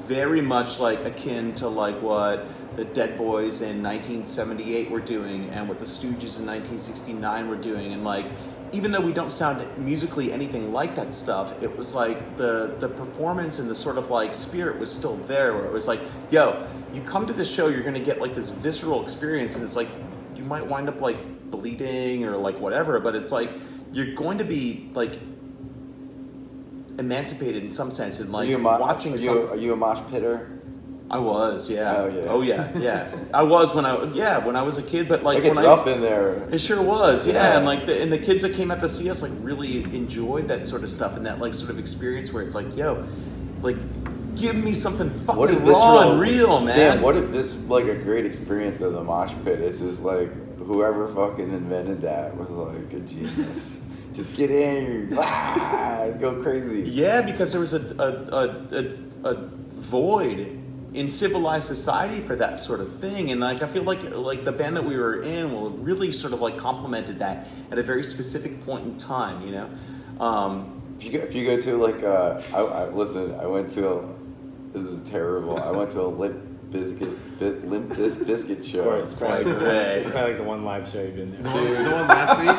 very much like akin to like what the Dead Boys in 1978 were doing, and what the Stooges in 1969 were doing, and like, even though we don't sound musically anything like that stuff, it was like the performance and the sort of like spirit was still there, where it was like, yo, you come to this show, you're gonna get like this visceral experience, and it's like you might wind up like bleeding or like whatever, but it's like you're going to be like emancipated in some sense, and like watching.
Are you a mosh pitter?
I was, yeah.
Oh yeah.
Yeah. I was when I was a kid, but like
It gets rough in there.
It sure was, yeah. And like the kids that came out to see us like really enjoyed that sort of stuff, and that like sort of experience where it's like, yo, like give me something fucking raw and real, man.
Damn, what if this like a great experience of the mosh pit? This is like whoever fucking invented that was like a genius. Just get in, let's go crazy.
Yeah, because there was a void in civilized society for that sort of thing, and like I feel like the band that we were in will really sort of like complemented that at a very specific point in time, you know.
If you go to like I went to this is terrible. I went to a Limp Bizkit show.
Of course, probably,
Right.
it's probably like the one live show you've been there.
The one last week?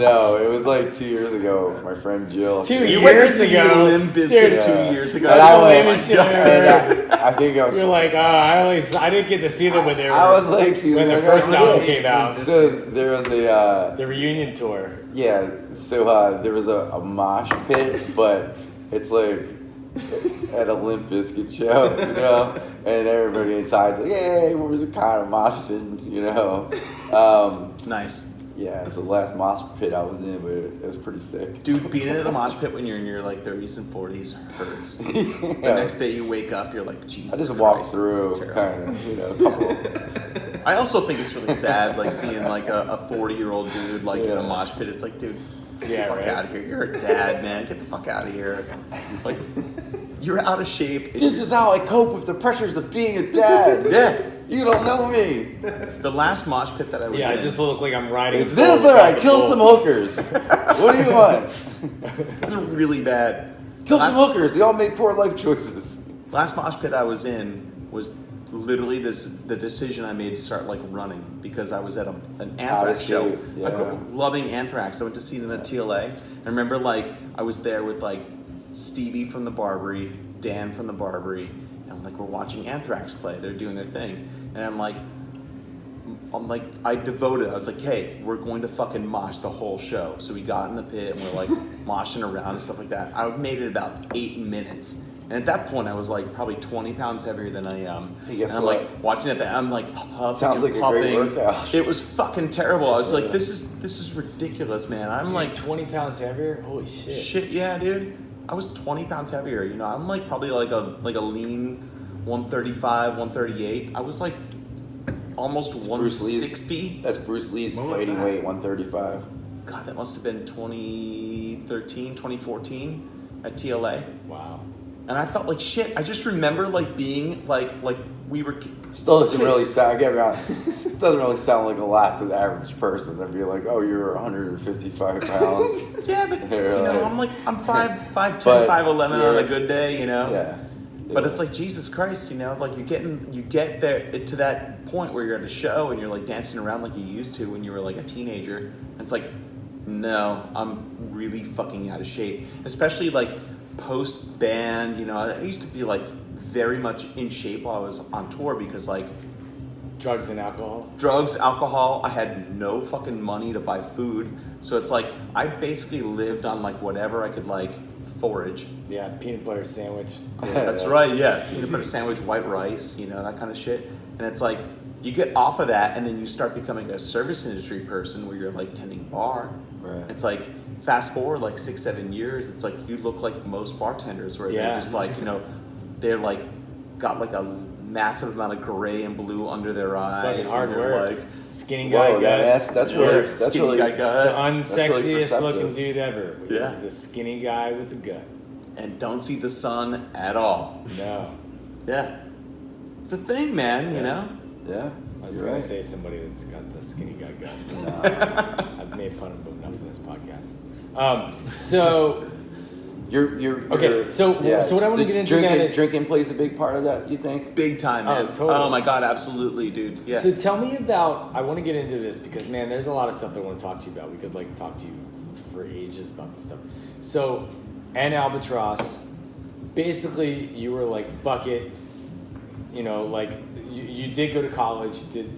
No, it was like 2 years ago. My friend Jill.
2
You
years
went to see
ago,
Limp Bizkit
dude.
2 years ago.
And
That's
I
the
went,
lamest shit I've ever
and I think I was.
You're like, I didn't get to see them when they were.
I was like,
when their first album came out.
So there was a
The reunion tour.
yeah. So there was a mosh pit, but it's like at a Limp Bizkit show, you know, and everybody inside's like, hey, we're kind of moshing, you know.
Nice.
Yeah, it's the last mosh pit I was in, but it was pretty sick.
Dude, being in a mosh pit when you're in your like 30s and 40s hurts. The next day you wake up, you're like, Jesus
I just walked
Christ,
through,
this is terrible.
kind of, you know, a couple.
I also think it's really sad, like seeing like a 40-year-old dude like in a mosh pit. It's like, dude, get the fuck out of here. You're a dad, man. Get the fuck out of here. Like, you're out of shape.
This is how I cope with the pressures of being a dad.
Yeah.
You don't know me.
The last mosh pit that I was in.
I just look like I'm riding.
It's this or I kill some hookers. What do you want?
It was really bad.
Kill some hookers. They all made poor life choices.
Last mosh pit I was in was literally the decision I made to start like running, because I was at an Anthrax show.
Yeah.
I grew up loving Anthrax. I went to see them at TLA. I remember like I was there with like Stevie from the Barbary, Dan from the Barbary, and like we're watching Anthrax play. They're doing their thing, and I'm like I devoted. I was like, hey, we're going to fucking mosh the whole show. So we got in the pit and we're like moshing around and stuff like that. I made it about 8 minutes. And at that point, I was like probably 20 pounds heavier than I am.
Hey, guess
and I'm
what?
like watching it. I'm like huffing
Sounds
and
like
puffing.
a great workout.
It was fucking terrible. I was like, this is ridiculous, man. I'm
Dude,
like
20 pounds heavier. Holy shit.
shit, yeah, dude. I was 20 pounds heavier. You know, I'm like probably like a lean 135, 138. I was like almost 160.
That's Bruce Lee's fighting weight, 135.
God, that must have been 2013, 2014 at TLA.
Wow.
And I felt like shit. I just remember like being like we were
Still doesn't
kids.
really sound. Get me honest. It doesn't really sound like a lot to the average person. They'd be like, "Oh, you're 155 pounds."
Yeah, but
They're
you know,
like-
I'm 5'10",
But
5'11" on
you're-
a good day, you know.
Yeah.
But it's like Jesus Christ, you know, like you get there to that point where you're at a show and you're like dancing around like you used to when you were like a teenager. And it's like, no, I'm really fucking out of shape. Especially like post band, you know. I used to be like very much in shape while I was on tour because like
Drugs and alcohol.
drugs, alcohol. I had no fucking money to buy food, so it's like I basically lived on like whatever I could like forage.
Yeah, peanut butter sandwich. Cool.
That's right, yeah. Peanut butter sandwich, white rice, you know, that kind of shit. And it's like you get off of that and then you start becoming a service industry person where you're like tending bar.
Right.
It's like fast forward like 6-7 years, it's like you look like most bartenders where they're
Yeah.
just like, you know, they're like got like a massive amount of gray and blue under their
It's
eyes.
fucking hard
and they're
work.
like
Skinny guy
Whoa,
gut.
that's
Yeah.
really
Skinny
really
guy
The
gut.
unsexiest
perceptive.
looking dude ever. He's
Yeah.
the skinny guy with the gut.
and don't see the sun at all.
No.
Yeah. It's a thing, man, you know?
Yeah.
I was
you're
gonna
right.
say somebody that's got the skinny guy gut.
No.
I've made fun of him enough in this podcast. So
You're
Okay, so what I wanna
The
get into
drinking,
then is-
drinking plays a big part of that. You think?
Big time,
Oh,
man.
totally.
Oh my God, absolutely, dude. Yeah.
So tell me about. I want to get into this because man, there's a lot of stuff I want to talk to you about. We could like talk to you for ages about this stuff. So, An Albatross, basically, you were like, fuck it. You know, like you did go to college, did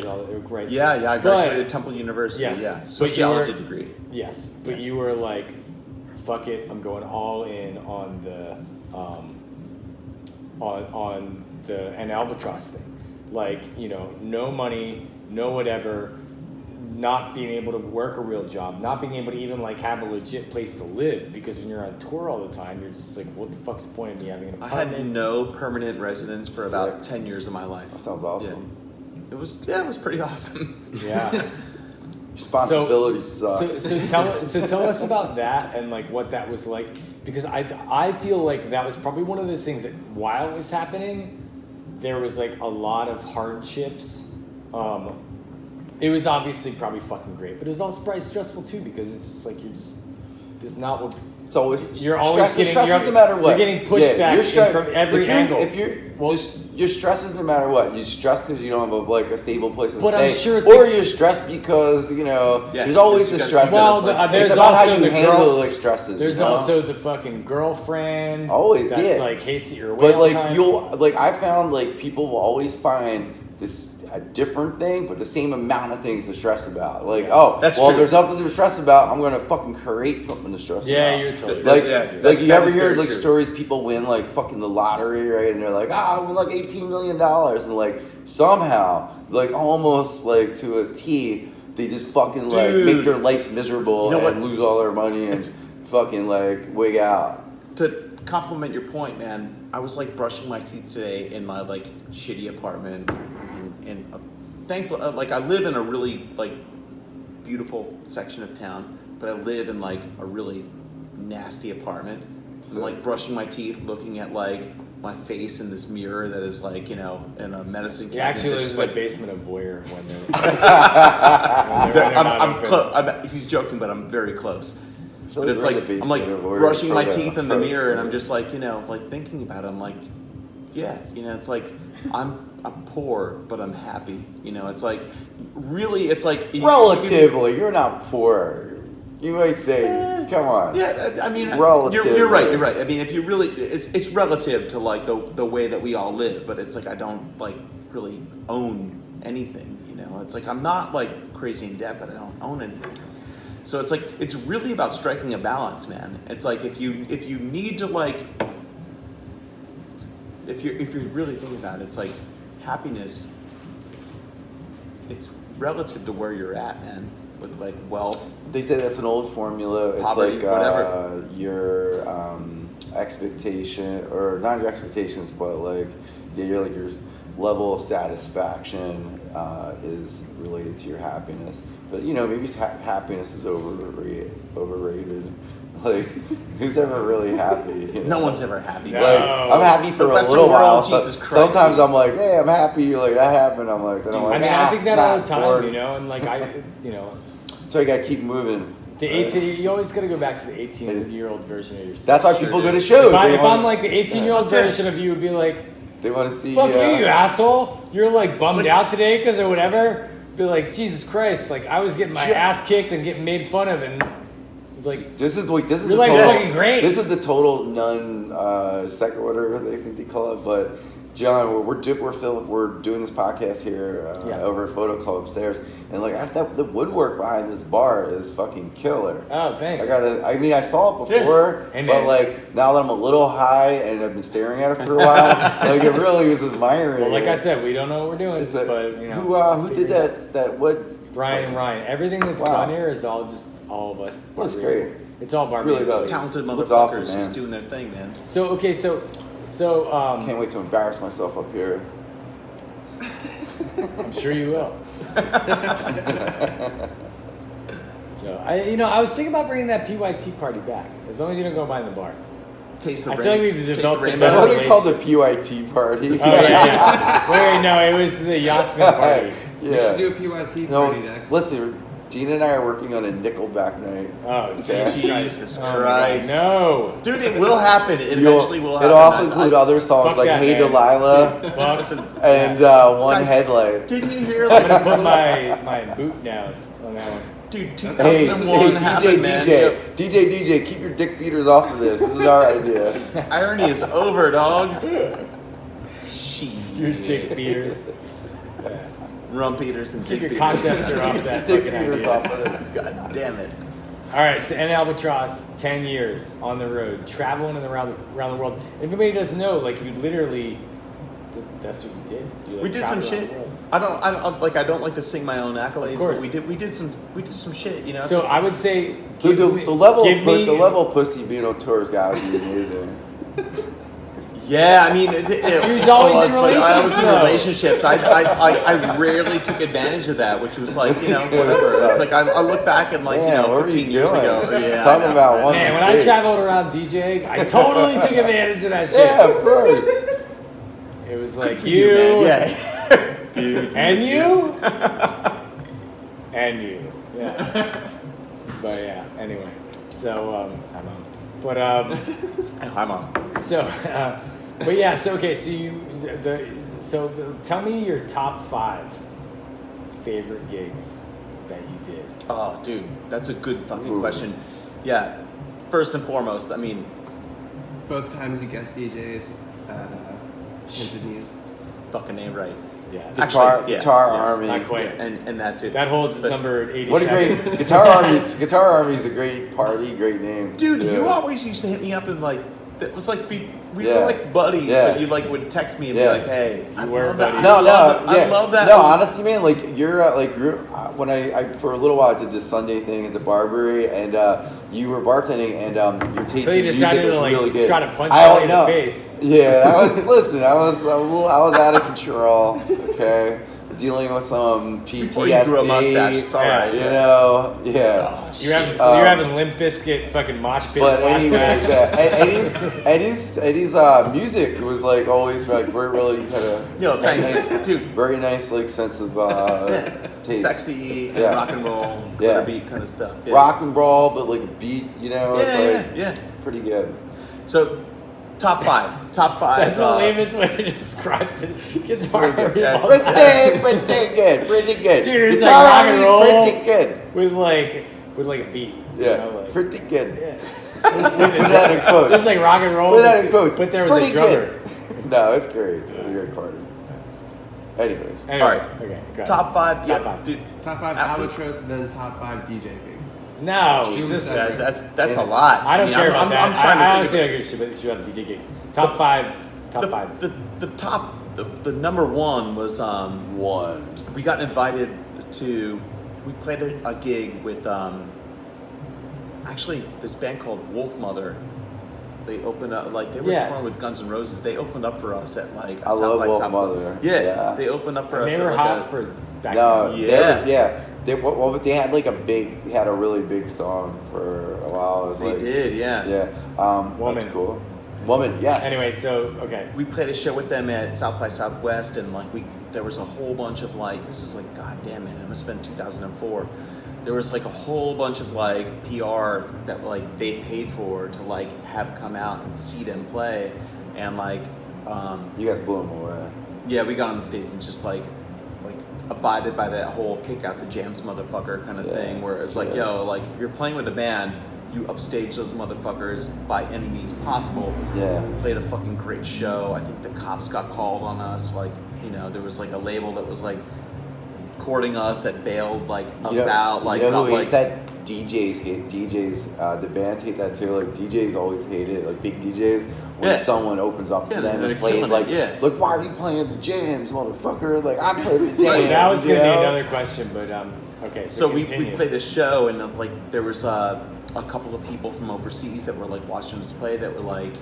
all that, right?
Yeah, I graduated Temple University.
Yes,
Yeah,
but
sociology
you were-
degree.
Yes, but
Yeah.
you were like, fuck it, I'm going all in on the on the An Albatross thing. Like, you know, no money, no whatever, not being able to work a real job, not being able to even like have a legit place to live because when you're on tour all the time, you're just like, what the fuck's the point of me having an
I had
apartment?
no permanent residence for about
Sick.
10 years of my life.
That sounds awesome.
Yeah. It was pretty awesome.
Yeah.
Responsibility sucks.
So tell us about that and like what that was like, because I feel like that was probably one of those things that while it was happening, there was like a lot of hardships. It was obviously probably fucking great, but it was also probably stressful too because it's just like there's not what.
It's always
You're always getting
stresses no matter what.
You're getting pushback from every angle.
If your stress is no matter what. You stress because you don't have a stable place to
But
stay,
I'm sure
or you're stressed because there's always the stress.
Well, there's
it's about
also
how you
the
handle
girl-
like stresses.
There's
you know?
also the fucking girlfriend.
Always,
that's
yeah.
like hates that you're away
But
all the
like
time.
I found like people will always find this a different thing, but the same amount of things to stress about. Like,
Yeah.
That's
well,
true.
there's nothing to stress about. I'm gonna fucking create something to stress
Yeah,
about.
you're totally
Like,
right.
like you
that
ever
is
hear
very
like
true.
stories people win like fucking the lottery, right? And they're like, I won like $18 million, and like somehow, like almost like to a T, they just fucking like
Dude.
make their life miserable
You know
and
what?
lose all their money and
It's-
fucking like wig out.
To compliment your point, man, I was like brushing my teeth today in my like shitty apartment, and thankful like I live in a really like beautiful section of town, but I live in like a really nasty apartment. I'm like brushing my teeth, looking at like my face in this mirror that is like, you know, in a medicine
He
cabinet.
actually
that's
lives
just
in
like
the basement of Voyeur when they're not
I'm
open.
close. He's joking, but I'm very close.
So
But it's
we're in
like
the
I'm like
basement of Voyeur
brushing my
program.
teeth in the mirror, and I'm just like, you know, like thinking about it. I'm like, yeah, you know, it's like I'm poor, but I'm happy. You know, it's like really, it's like
Relatively, you're not poor. You might say, come on.
Yeah, I mean,
Relatively.
you're right. You're right. I mean, if you really, it's relative to like the way that we all live, but it's like I don't like really own anything. You know, it's like I'm not like crazy in debt, but I don't own anything. So it's like it's really about striking a balance, man. It's like if you need to like if you're really thinking about it, it's like happiness. It's relative to where you're at, man. With like wealth.
They say that's an old formula. It's
Poverty,
like
whatever.
your expectation, or not your expectations, but like your level of satisfaction is related to your happiness. But maybe happiness is overrated. Like, who's ever really happy?
No one's ever happy.
No.
Like, I'm happy for
The
a
Western
little while.
world, Jesus Christ,
Sometimes
dude.
I'm like, hey, I'm happy. Like, that happened. I'm like, then I'm like,
I think that all the time,
bored.
and like
So you gotta keep moving.
the 18. You always got to go back to the 18-year-old version of yourself.
That's why people go to shows.
If I'm like the 18-year-old version of you, would be like,
they want to see.
fuck you asshole. You're like bummed out today because of whatever. Be like, Jesus Christ, like I was getting my ass kicked and getting made fun of, and it's like,
This is
you're
the
like
total,
fucking great.
This is the total second, whatever they think they call it. But John, we're doing this podcast here over at Photo Club upstairs, and like the woodwork behind this bar is fucking killer.
Oh, thanks.
I saw it before,
Hey,
but
man.
like now that I'm a little high and I've been staring at it for a while, like it really was admiring.
Well, like
it.
I said, we don't know what we're doing,
It's that-
but
who did that wood?
Brian and Ryan. Everything that's
Wow.
done here is all just all of us.
Looks
Barbary.
great.
It's all Barbary.
Really does.
Talented
Looks
motherfuckers
awesome,
just
man.
doing their thing, man.
So okay, so
Can't wait to embarrass myself up here.
I'm sure you will. So I was thinking about bringing that PYT party back, as long as you don't go behind the bar.
Taste the
I feel like we've developed a
It
better
wasn't called the
relationship.
PYT party.
Oh yeah. Wait, no, it was the Yachtsman party.
We should do a PYT
No,
party next.
listen, Gina and I are working on a Nickelback night.
Oh
Jesus
Oh, my God,
Christ.
no.
Dude, it will happen. It eventually will happen.
It'll also include other songs
Fuck
like
that,
Hey
man.
Delilah
Fuck.
Listen,
and One
Guys,
Headlight.
didn't you hear
I'm gonna
like
put my boot down on that one.
dude,
Hey,
2001 happened, man.
DJ, keep your dick beaters off of this. This is our idea.
Irony is over, dog. Shit.
Your dick beaters. Yeah.
Rump eaters and
Keep
dick
your
beaters.
contester off that
Dick
fucking
beaters
idea.
off of this.
God damn it.
All right, so An Albatross, 10 years on the road, traveling around the world. If anybody doesn't know, like you literally, that's what you did. You, like,
We did some
traveled around
shit.
the world.
I don't like to sing my own accolades,
Of course.
but we did some shit, you know.
So I would say,
Dude,
give me-
the level
give
of pussy being on tour has got to be amazing.
yeah, I mean, it
He was always in
but I was
relationships,
in
though.
relationships. I rarely took advantage of that, which was like, whatever. It's like I look back and like,
Man, what were
15
you
years
doing?
ago. Yeah,
Talking
I know,
about
right?
one
Man, when I
mistake.
traveled around DJing, I totally took advantage of that shit.
Yeah, of course.
It was like
For you, man. Yeah.
and you, and you. Yeah. But yeah. Anyway, so I'm on. But
I'm on.
so but yeah. So okay. So tell me your top 5 favorite gigs that you did.
Oh, dude, that's a good fucking
Ooh.
question. Yeah. First and foremost, I mean,
Both times you guest DJ'd at Tanzania's.
fucking name right.
Yeah.
Actually,
Guitar
yes,
Army.
Not quite.
Yeah, and that too.
That holds
But-
number 87.
What a great Guitar Army! Guitar Army is a great party, great name.
Dude,
Yeah.
you always used to hit me up and like, it was like we
Yeah.
were like buddies,
Yeah.
but you like would text me and
Yeah.
be like, hey, I
were
love that.
buddies.
No,
I
yeah.
love that.
No, honestly, man, like you're when I for a little while I did this Sunday thing at the Barbary, and you were bartending, and your taste
So you
in music
decided
was
to like
really good.
try to punch
I
somebody in
don't
the
know.
face.
Yeah, I was out of control. Okay, dealing with some PTSD.
Before you grew a mustache, it's all right.
You know, yeah.
Oh,
You're having
Um,
you're having Limp Bizkit fucking mosh pit
But
flashbacks.
anyways, Eddie's music was like always like very really kind of
Yo, thanks, dude.
very nice like sense of taste.
Sexy and
Yeah.
rock and roll,
Yeah.
glitter beat kind of stuff. Yeah.
Rock and roll, but like beat, it's like
yeah.
pretty good.
So, top 5. Top 5.
That's the lamest way to describe the guitar.
Pretty
Yeah,
of all time.
pretty good.
Dude, it's
Guitar
like rock and
Army's
roll.
pretty good.
with like a beat.
Yeah,
like,
pretty good.
yeah.
Put that in quotes.
It's like rock and roll.
Put that in quotes.
But there was
pretty
a drummer.
good. No, it's great. It was a great party. Anyways.
Anyway,
All right.
Okay. Go ahead.
Top 5. Yeah,
Top 5.
dude.
Top 5
At-
Albatross, and then top 5 DJ gigs.
No,
Give
it's
him
just,
seven.
That's a lot.
I don't
mean,
care about
I'm
that.
trying to
I
think
honestly
of
don't give a shit about DJ gigs. Top 5.
The number 1 was
One.
we got invited to, we played a gig with actually this band called Wolf Mother They opened up, like, they were
Yeah.
touring with Guns N' Roses. They opened up for us at, like,
I
South
love
by
Wolf
Southwest.
Mother.
Yeah,
Yeah.
they opened up for us
They were
at,
hot
like,
for back
No,
then.
Yeah.
They had like they had a really big song for a while. It was
they
like,
did, yeah.
Yeah.
Woman.
That's cool. Woman, yes.
Anyway, so okay.
We played a show with them at South by Southwest, and like there was a whole bunch of like, this is like, god damn it must have been 2004. There was like a whole bunch of like PR that like they paid for to like have come out and see them play, and like
You guys blew them away.
yeah, we got on the stage and just like abided by that whole kick out the jams motherfucker kind of
Yeah,
thing, where it's like, yo, like if you're playing with a band, you upstage those motherfuckers by any means possible.
Yeah.
Played a fucking great show. I think the cops got called on us. Like, you know, there was like a label that was like courting us that bailed like us out. Like,
you know
not
who
like
hates that? DJs hate DJs. The bands hate that too. Like DJs always hate it. Like big DJs when
Yeah.
someone opens up to
Yeah,
them
they're
and plays
killing
like,
it, yeah.
like, why are you playing the jams, motherfucker? Like I'm playing the jams.
Right, that was
you
gonna be
know?
another question, but okay.
So we
continue.
played this show, and like there was a couple of people from overseas that were like watching us play that were like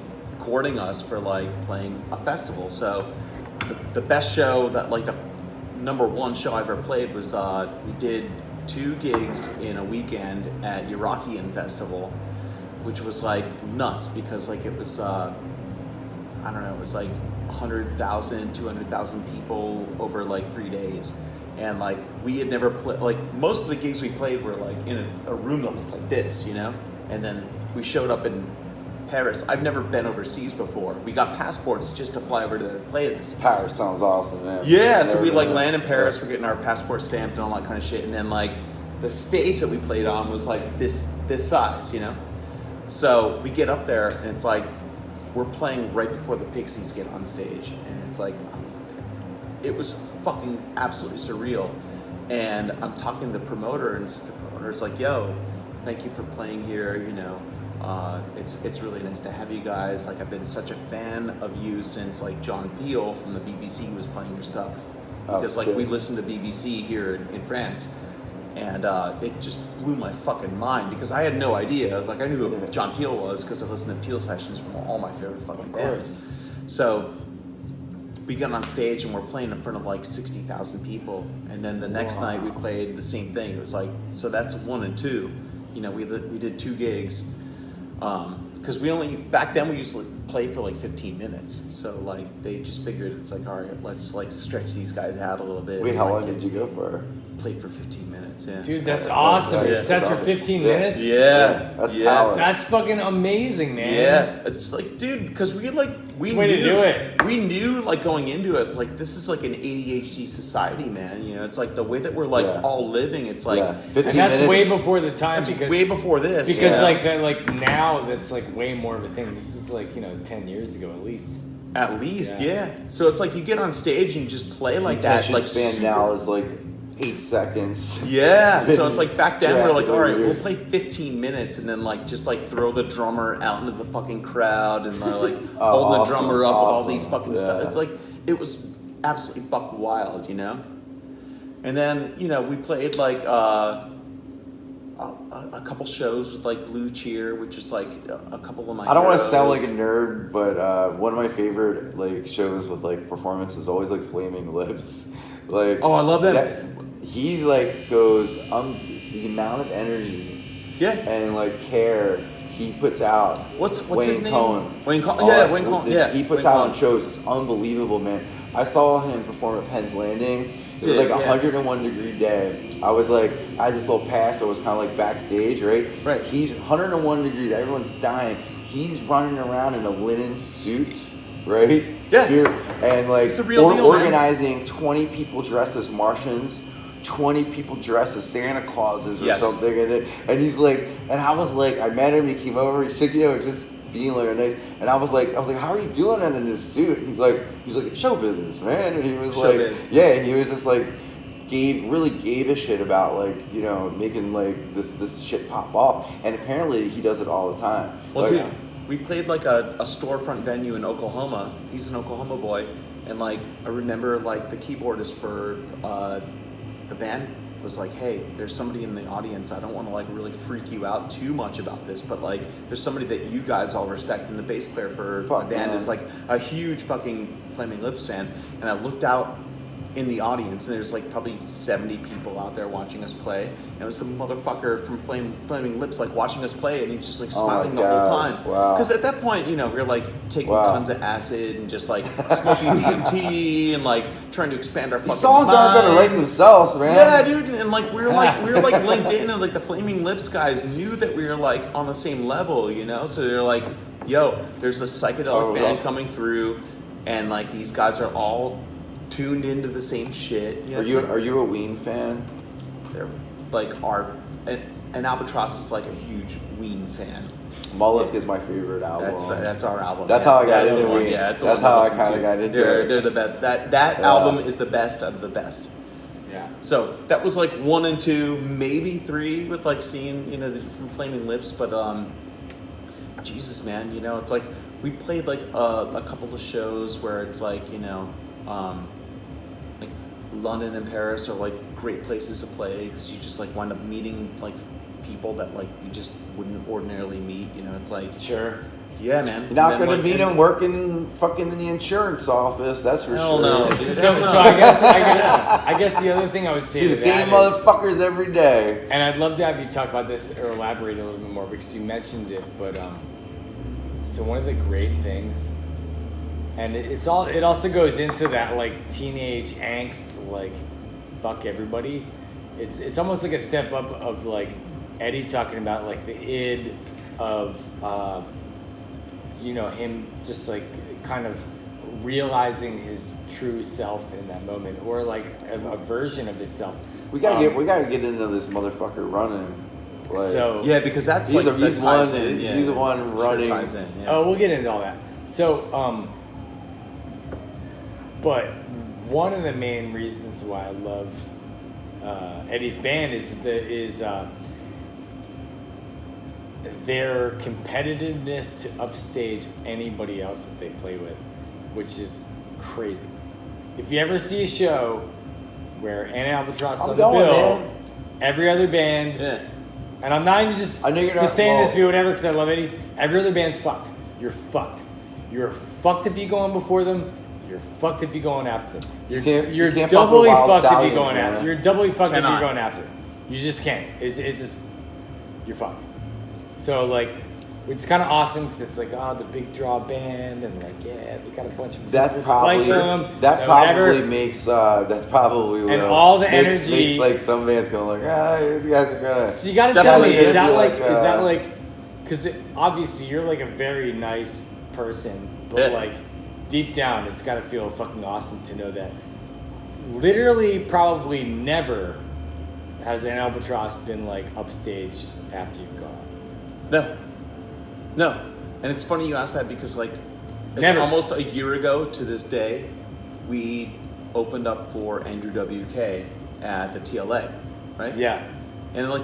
courting us for like playing a festival. So the best show that like the number one show I ever played was we did 2 gigs in a weekend at Iraqian Festival, which was like nuts because like it was I don't know, it was like 100,000, 200,000 people over like 3 days. And like we had never played, like most of the gigs we played were like in a room that looked like this, you know? And then we showed up in Paris. I've never been overseas before. We got passports just to fly over to play this.
Paris sounds awesome, man.
Yeah, so
Never
we like
been
land in
there.
Paris, we're getting our passport stamped and all that kind of shit. And then like the stage that we played on was like this size, you know? So we get up there and it's like, we're playing right before the Pixies get on stage. And it's like, it was fucking absolutely surreal. And I'm talking to the promoter, and the promoter's like, yo, thank you for playing here, you know. It's really nice to have you guys. Like, I've been such a fan of you since like John Peel from the BBC was playing your stuff. Because like
sick.
we listened to BBC here in France. And it just blew my fucking mind because I had no idea. Like I knew who John Peel was because I listened to Peel sessions from all my favorite fucking bands. So we got on stage and we're playing in front of like 60,000 people. And then the next night we played the same thing. It was like, so that's 1 and 2. You know, we did 2 gigs. Because back then we used to play for like 15 minutes. So like they just figured it's like, all right, let's like stretch these guys out a little bit.
Wait,
And,
how
like,
long did you go for?
Played for 15 minutes, yeah.
Dude, that's awesome.
Yeah,
You set for
that's
15
awesome.
minutes?
Yeah.
That's
yeah.
power.
That's fucking amazing, man.
Yeah, it's like, dude, because we
It's a way
knew
to do it.
We knew, like, going into it, like, this is like an ADHD society, man. You know, it's like the way that we're like
Yeah.
all living. It's like,
Yeah. 15
And that's
minutes.
way before the time
that's
because
way before this.
because
yeah.
like that like now that's like way more of a thing. This is like, 10 years ago at least.
At least,
Yeah.
yeah. So it's like you get on stage and you just play like that,
Attention
like
span
super-
now is like 8 seconds.
Yeah, so it's like back then we're like, all right, we'll
Drastically
play 15 minutes and then like just like throw the drummer out into the fucking crowd and like
Oh,
hold the
awesome,
drummer up with all
awesome.
these fucking
Yeah.
stuff. It's like it was absolutely buck wild, you know. And then we played like a couple shows with like Blue Cheer, which is like a couple of my.
I don't want to sound like
heroes.
a nerd, but one of my favorite like shows with like performances is always like Flaming Lips. Like
Oh, I love them.
He's like goes the amount of energy
Yeah.
and like care he puts out.
What's
Wayne
his name?
Cohen.
Wayne Cohen.
Oh,
Yeah, Wayne Cohen. Yeah.
He puts
Wayne
out
Cohen.
on shows. It's unbelievable, man. I saw him perform at Penn's Landing. It was
Dude,
like a
yeah.
101 degree day. I was like, I had this little pass. I was kind of like backstage, right?
Right.
He's 101 degrees. Everyone's dying. He's running around in a linen suit, right?
Yeah.
Here, and like
It's the real deal, man.
organizing 20 people dressed as Martians, 20 people dressed as Santa Clauses or
Yes.
something, and he's like, and I was like, I met him. He came over. He said, just being like a nice, and I was like, how are you doing that in this suit? He's like, show business, man. And he was
Showbiz.
yeah, he was just like, really gave a shit about like, making like this shit pop off. And apparently he does it all the time.
Well,
Like,
dude, we played like a storefront venue in Oklahoma. He's an Oklahoma boy, and like I remember like the keyboardist for the band was like, hey, there's somebody in the audience. I don't want to like really freak you out too much about this, but like there's somebody that you guys all respect, and the bass player for the band is like a huge fucking Flaming Lips fan. And I looked out in the audience, and there's like probably 70 people out there watching us play, and it was the motherfucker from Flaming Lips like watching us play, and he's just like smiling the whole time.
Wow.
Because at that point, you know, we were like taking tons of acid and just like smoking DMT and like trying to expand our fucking
These songs aren't gonna write themselves, man.
Yeah, dude, and like we were like linked in, and like the Flaming Lips guys knew that we were like on the same level, you know. So they're like, yo, there's a psychedelic band coming through, and like these guys are all tuned into the same shit. You know,
Are you a Ween fan?
they're like An Albatross is like a huge Ween fan.
Mollusk is my favorite album.
That's our album.
That's how I got into
Ween.
Ween.
Yeah, that's
how I kind of got into it.
They're the best. That album is the best out of the best.
Yeah.
So that was like 1 and 2, maybe 3 with like seeing, you know, from Flaming Lips, but Jesus, man, you know, it's like we played like a couple of shows where it's like, you know, like London and Paris are like great places to play because you just like wind up meeting like people that like you just wouldn't ordinarily meet. You know, it's like
Sure.
yeah, man.
You're not
And then,
gonna
like,
meet him working fucking in the insurance office. That's for
Hell
sure.
no, dude.
So
Hell no.
I guess the other thing I would say
See
to
the same
that is,
motherfuckers every day.
and I'd love to have you talk about this or elaborate a little bit more because you mentioned it, but so one of the great things, and it also goes into that like teenage angst, like fuck everybody. It's almost like a step up of like Eddie talking about like the id of you know, him just like kind of realizing his true self in that moment, or like a version of himself.
We gotta get into this motherfucker running. Like,
So
Yeah, because that's
he's
like that ties
one.
in, yeah.
He's the one
Sure
running.
ties in, yeah.
oh, we'll get into all that. So but one of the main reasons why I love Eddie's band is their competitiveness to upstage anybody else that they play with, which is crazy. If you ever see a show where An Albatross is on the bill,
man.
every other band,
Yeah.
and I'm not even just
I know you're not
saying this to
well-
be whatever because I love Eddie, every other band's fucked. You're fucked. You're fucked if you go on before them. You're fucked if you go on after them. You're
you can't fuck
doubly
with Wild
fucked if
Stallions,
you're going
man.
after. You're doubly fucked if
Cannot.
you're going after. You just can't. It's just you're fucked. So like, it's kind of awesome because it's like the big draw band and like they got a bunch of
That
people
probably
like them,
probably makes that's probably
And all the
makes,
energy-
makes like some bands going like these guys are gonna.
So you got to
Definitely
tell me, is that
be
like,
like,
is that like, because obviously you're like a very nice person, but
Yeah.
like deep down, it's got to feel fucking awesome to know that literally probably never has An Albatross been like upstaged after you've gone.
No. And it's funny you ask that because like it's
Never.
almost a year ago to this day, we opened up for Andrew WK at the TLA, right?
Yeah.
And like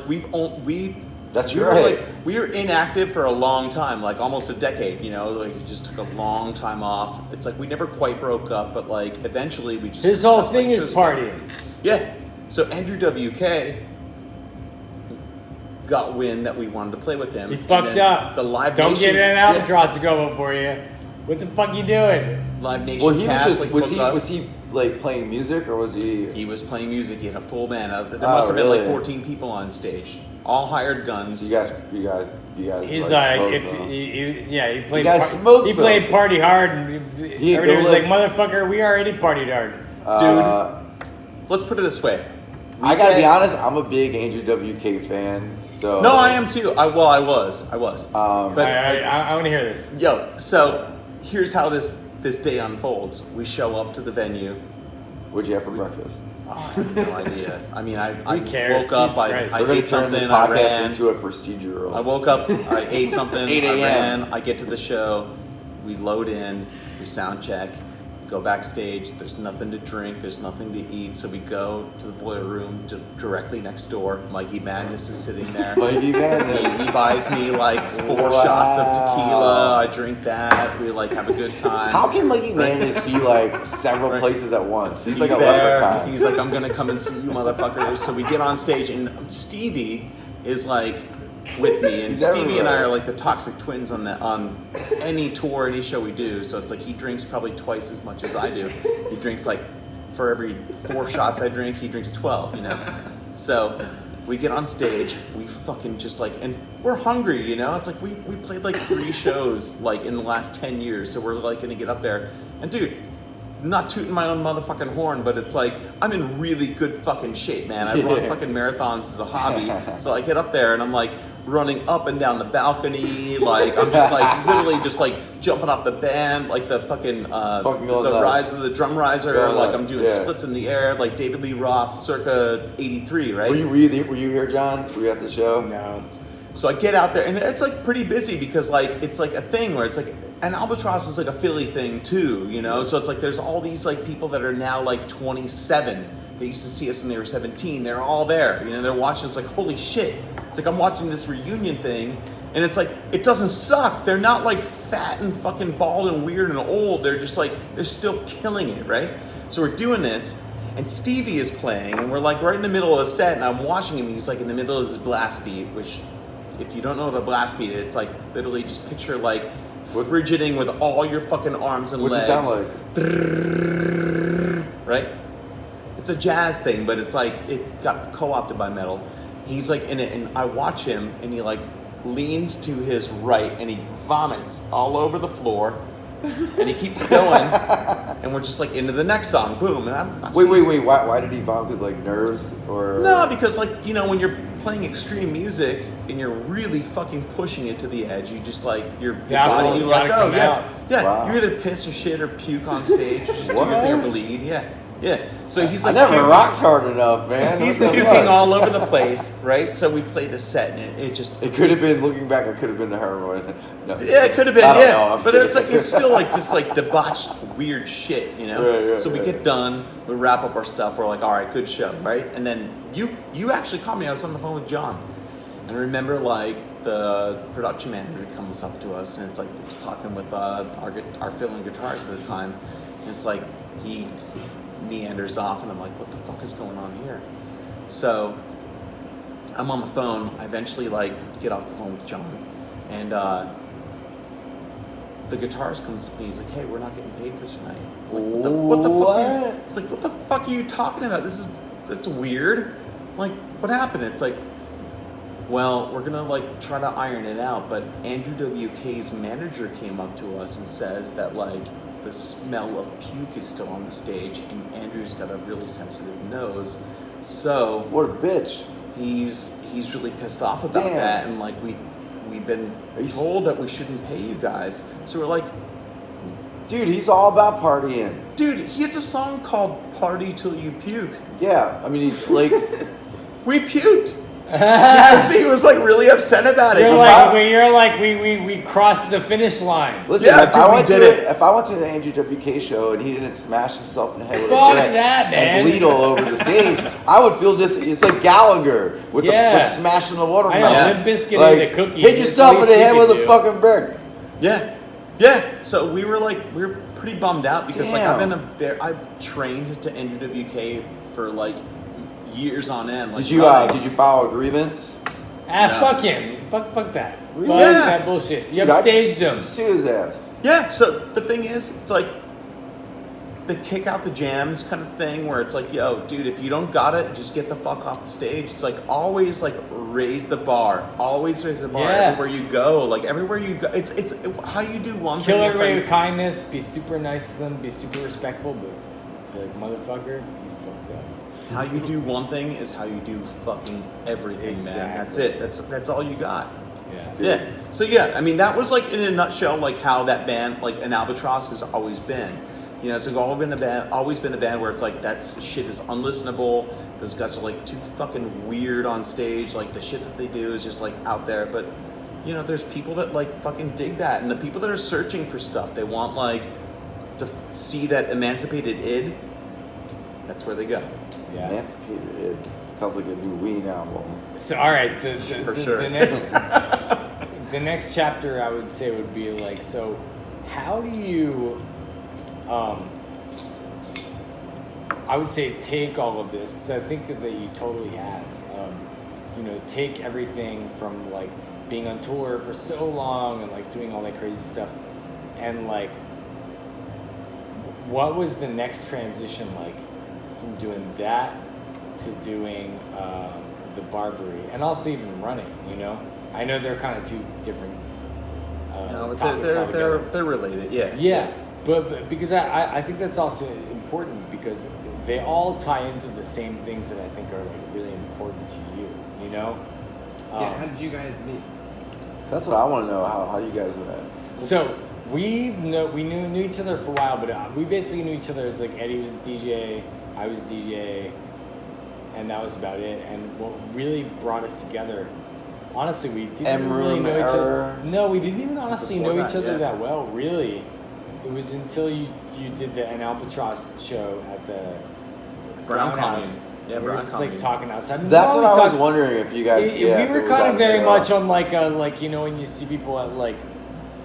That's
we
right.
were like we were inactive for a long time, like almost a decade, you know, like we just took a long time off. It's like we never quite broke up, but like eventually we just
His whole
stopped
thing
playing
is
shows
partying.
again. Yeah. So Andrew WK got wind that we wanted to play with him.
He
and
fucked
then
up.
The Live
Don't
Nation,
get An Albatross to go up for you. What the fuck you doing?
Live Nation.
Well, he
Cats,
was
like,
was
booked us.
he like playing music or was he?
He was playing music. He had a full band. There
Oh,
must have been like
really?
14 people on stage, all hired guns.
You guys.
He's
like,
like,
smoked
if
them.
he played.
guys smoked
he
them.
played party hard, and
He
everybody was
go
like,
like-
"Motherfucker, we already partied hard."
Let's put it this way.
I gotta be honest. I'm a big Andrew WK fan. So
No, I am too. I was. But
I want to hear this.
yo, so here's how this day unfolds. We show up to the venue.
What'd you have for breakfast?
Oh, I have no idea. I mean, I
cares?
woke up.
Jesus
I
Christ.
We're
ate
gonna turn
something.
this
I
podcast
ran.
into a procedural.
I woke up. I ate something.
8
I
a.m.
ran. I get to the show. We load in. We sound check. go backstage. There's nothing to drink. There's nothing to eat. So we go to the boiler room directly next door. Mikey Madness is sitting there.
Mikey Madness.
He buys me like 4 shots of tequila. I drink that. We like have a good time.
How can Mikey Madness be like several places at once? He's like a
there.
leprechaun.
He's like, I'm gonna come and see you, motherfuckers. So we get on stage, and Stevie is like with me, and
He's
Stevie and I
everywhere.
are like the toxic twins on any tour, any show we do. So it's like he drinks probably twice as much as I do. He drinks like for every 4 shots I drink, he drinks 12. You know. So we get on stage, we fucking just like, and we're hungry. You know. It's like we played like 3 shows like in the last 10 years, so we're like gonna get up there, and dude. Not tooting my own motherfucking horn, but it's like I'm in really good fucking shape, man. I run fucking marathons as a hobby, so I get up there and I'm like running up and down the balcony, like I'm just like literally just like jumping off the band, like the fucking the rise of the drum riser, like I'm doing splits in the air, like David Lee Roth, circa '83, right?
Were you here, John? Were you at the show?
No.
So I get out there, and it's like pretty busy because like it's like a thing where it's like An Albatross is like a Philly thing too, you know. So it's like there's all these like people that are now like 27. They used to see us when they were 17. They're all there, you know. They're watching us like, holy shit! It's like I'm watching this reunion thing, and it's like it doesn't suck. They're not like fat and fucking bald and weird and old. They're just like they're still killing it, right? So we're doing this. And Stevie is playing, and we're like right in the middle of the set, and I'm watching him. He's like in the middle of his blast beat, which, if you don't know what a blast beat is, it's like literally just picture like frigiding with all your fucking arms and
What's
legs.
it sound like?
Right? It's a jazz thing, but it's like it got co-opted by metal. He's like in it, and I watch him, and he like leans to his right, and he vomits all over the floor. And he keeps going, and we're just like into the next song, boom. And I'm
Wait. Why did he vomit? Like nerves or?
No, because like you know when you're playing extreme music and you're really fucking pushing it to the edge, you just like your body,
alcohol's
you like
gotta come out.
yeah. You either piss or shit or puke on stage, just do your
What?
thing or bleed, yeah. So he's like
I never
puking.
rocked hard enough, man.
He's
What the
puking
fuck?
all over the place, right? So we play the set, and it just.
It could have been, looking back, it could have been the heroin. No.
Yeah, it could have been,
I don't
yeah.
know, I'm
But it was like
kidding.
it's still like just like debauched weird shit, you know?
Right,
so we get done, we wrap up our stuff, we're like, all right, good show, right? And then you actually called me, I was on the phone with John. And I remember like the production manager comes up to us, and it's like he was talking with our fill and guitarist at the time, and it's like he meanders off, and I'm like, what the fuck is going on here? So I'm on the phone. I eventually like get off the phone with John, and the guitarist comes to me. He's like, hey, we're not getting paid for tonight. I'm like, what the fuck? It's like, what the fuck are you talking about? That's weird. I'm like, what happened? It's like, well, we're gonna like try to iron it out, but Andrew WK's manager came up to us and says that like the smell of puke is still on the stage, and Andrew's got a really sensitive nose, so
What a bitch.
he's really pissed off about
Damn.
that, and like we've been
Are you
told that we shouldn't pay you guys, so we're like,
Dude, he's all about partying.
dude, he has a song called "Party Till You Puke."
Yeah, I mean, he's like,
We puked because he was like really upset about it.
You're like we crossed the finish line.
listen,
Yeah,
if,
dude, we did it.
if I went to the Andrew WK show and he didn't smash himself in the head with
Fuck
a brick
that, man.
and bleed all over the stage, I would feel this. It's like Gallagher with
Yeah.
the smashing the watermelon.
I know,
Yeah.
Limp Bizkit
Like,
ate the cookie.
hit yourself in the head with a fucking brick.
Yeah. So we were pretty bummed out because like
Damn.
I've trained to Andrew WK for like years on end. Like,
Did you file a grievance?
Ah,
No.
fuck him. Fuck that.
Really?
Fuck
Yeah.
that bullshit. You
Dude, I-
upstaged him.
Sue his ass.
Yeah. So the thing is, it's like the kick out the jams kind of thing where it's like, yo, dude, if you don't got it, just get the fuck off the stage. It's like always like raise the bar. Always raise the bar
Yeah.
everywhere you go. Like everywhere you go, it's how you do one
Kill
thing. It's
everybody
like,
with kindness. Be super nice to them. Be super respectful. But be like, motherfucker, you fucked up.
how you do one thing is how you do fucking everything, man. That's
Exactly.
it. That's all you got.
Yeah.
Yeah. So yeah, I mean that was like in a nutshell like how that band like An Albatross has always been. You know, it's like always been a band where it's like that shit is unlistenable. Those guys are like too fucking weird on stage. Like the shit that they do is just like out there. But you know, there's people that like fucking dig that, and the people that are searching for stuff, they want like to see that emancipated id, that's where they go.
Yeah.
Emancipated. It sounds like a new Ween album.
So all right,
For sure.
the next chapter I would say would be like, so how do you I would say take all of this, because I think that you totally have. You know, take everything from like being on tour for so long and like doing all that crazy stuff, and like, what was the next transition like from doing that to doing the Barbary, and also even running? You know, I know they're kind of two different
No,
topics
but
altogether.
they're related. Yeah.
Yeah, but because I think that's also important, because they all tie into the same things that I think are like really important to you. You know.
Yeah, how did you guys meet?
That's what I want to know. How you guys met?
So we knew each other for a while, but we basically knew each other as like Eddie was DJ, I was DJ, and that was about it. And what really brought us together, honestly, we didn't really know each other. No, we didn't even honestly
Before
know
that,
each other
yeah.
that well, really. It was until you did the An Albatross show at the
Brown
House.
Commune. Yeah,
we were
Brown
just like
Commune.
talking outside. I mean,
That's
we
what
always
I was
talked-
wondering if you guys.
we were kind of very much on like you know, when you see people at like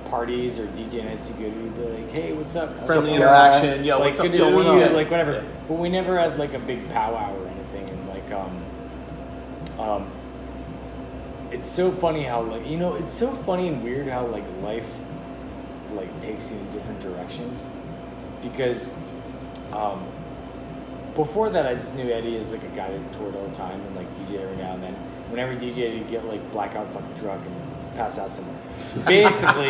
parties or DJ nights, you go to be like, hey, what's up?
Friendly
up,
interaction. Yeah,
Like,
what's up
good to see
going
you,
on?
like whatever.
Yeah.
But we never had like a big powwow or anything, and like it's so funny how like, you know, it's so funny and weird how like life like takes you in different directions, because before that I just knew Eddie as like a guy that toured all the time and like DJ every now and then. Whenever he DJ'd, he'd get like blackout fucking drunk and pass out somewhere. Basically,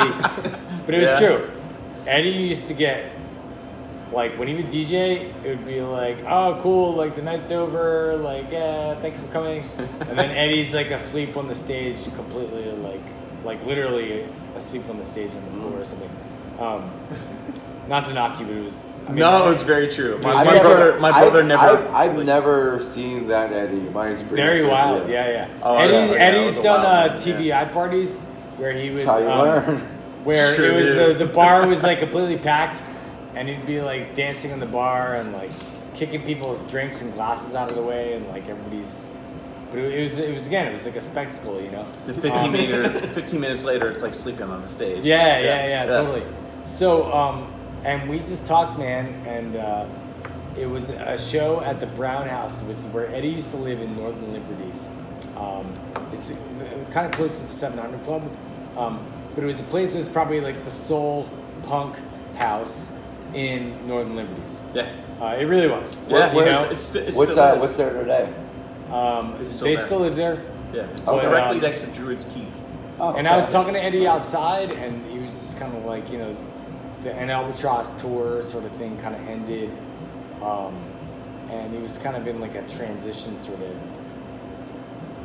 but it was
Yeah.
true. Eddie used to get, like, when he would DJ, it would be like, oh, cool, like, the night's over, like, yeah, thank you for coming. And then Eddie's, like, asleep on the stage, completely, like literally asleep on the stage on the floor or something. Not to knock you, but it was... I mean,
No, it was very true. My
I've
brother never.
I've never seen that Eddie. My experience.
Very
with
wild,
you.
yeah.
Oh,
Eddie's,
yeah,
Eddie's
that was a
done
wild one,
TBI parties where he would...
That's how you learn.
Where
Sure
it was
did.
the bar was like completely packed, and he'd be like dancing in the bar and like kicking people's drinks and glasses out of the way, and like everybody's. But it was again, it was like a spectacle, you know.
The 15 minutes later, it's like sleeping on the stage.
Yeah, totally. So and we just talked, man, and it was a show at the Brown House, which is where Eddie used to live in Northern Liberties. It's kind of close to the 700 Club. But it was a place that was probably like the soul punk house in Northern Liberties.
Yeah.
It really was.
Yeah.
You know?
It's still
What's
is.
what's there today?
It's still
They
there.
still live there.
Yeah. It's
But,
directly next to Druid's Keep.
Oh,
And I was talking to Eddie outside, and he was just kind of like, you know, the An Albatross tour sort of thing kind of ended. And he was kind of in like a transition sort of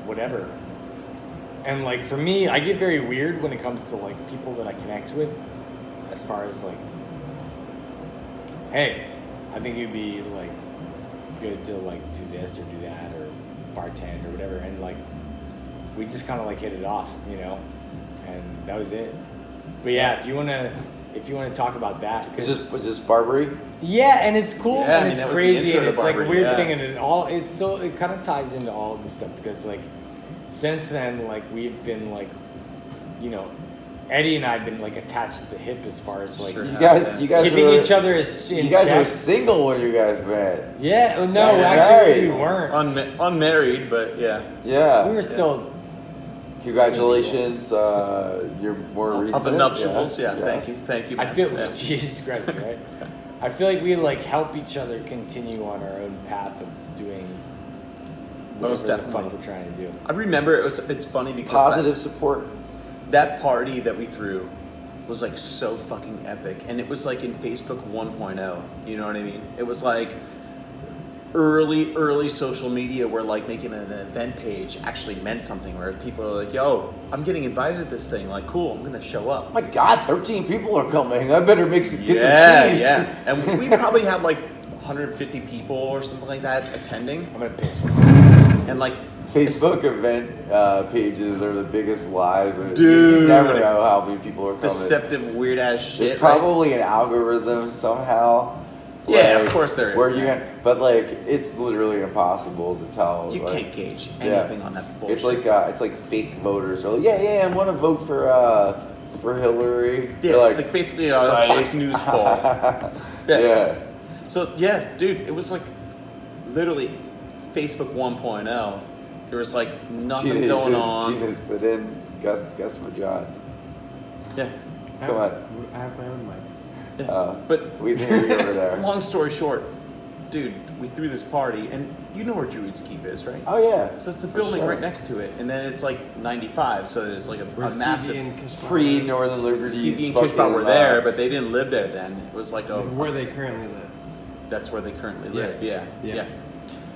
whatever. And like for me, I get very weird when it comes to like people that I connect with, as far as like, hey, I think you'd be like good to like do this or do that or bartend or whatever, and like we just kind of like hit it off, you know, and that was it. But yeah, if you wanna talk about that,
Is this Barbary?
yeah, and it's cool
Yeah, I
and
mean,
it's
that was the
crazy
intro
and
to
it's like a
Barbary,
weird
yeah.
thing, and it kind of ties into all of this stuff, because like since then, like we've been like, you know, Eddie and I have been like attached to the hip as far as like
Sure.
You guys
keeping
were,
each other as in
You guys
check.
were single when you guys met.
Yeah, well, no,
Yeah,
actually we
married.
weren't.
Unmarried, but yeah.
Yeah.
We were still.
Congratulations, you're more recent.
On the nuptials,
yes,
yeah.
yes.
Thank you.
I
man.
feel
Yeah.
Jesus Christ, right? I feel like we like help each other continue on our own path of doing
Most
whatever the fuck
definitely.
we're trying to do.
I remember it's funny because
Positive support.
that party that we threw was like so fucking epic, and it was like in Facebook 1.0. You know what I mean? It was like early social media where like making an event page actually meant something, where people are like, yo, I'm getting invited to this thing, like cool, I'm gonna show up.
Oh my God, 13 people are coming. I better get some cheese.
And we probably had like 150 people or something like that attending.
I'm gonna piss.
And like
Facebook event pages are the biggest lies. You
Dude.
never know how many people are coming.
deceptive, weird ass shit.
There's probably an algorithm somehow.
Yeah, of course there is,
Where you
man.
can, but like it's literally impossible to tell.
You
like,
can't gauge anything on that bullshit.
It's like fake voters are like, yeah, I want to vote for Hillary.
Yeah,
They're
it's like basically a Fox News poll.
Yeah.
So yeah, dude, it was like literally Facebook 1.0. There was like nothing going on.
Gina, sit in. Gus for John.
Yeah.
Come on.
I have my own mic.
Yeah. But
we didn't hear you over there.
long story short, dude, we threw this party, and you know where Druid's Keep is, right?
Oh yeah.
So it's the
For
building
sure.
right next to it, and then it's like 95, so there's like a
Where
massive.
Stevie and Kishma
Pre-Northern Liberty.
Stevie and Kishma were there, but they didn't live there then. It was like a.
where they currently live.
That's where they currently
Yeah.
live. Yeah.
Yeah.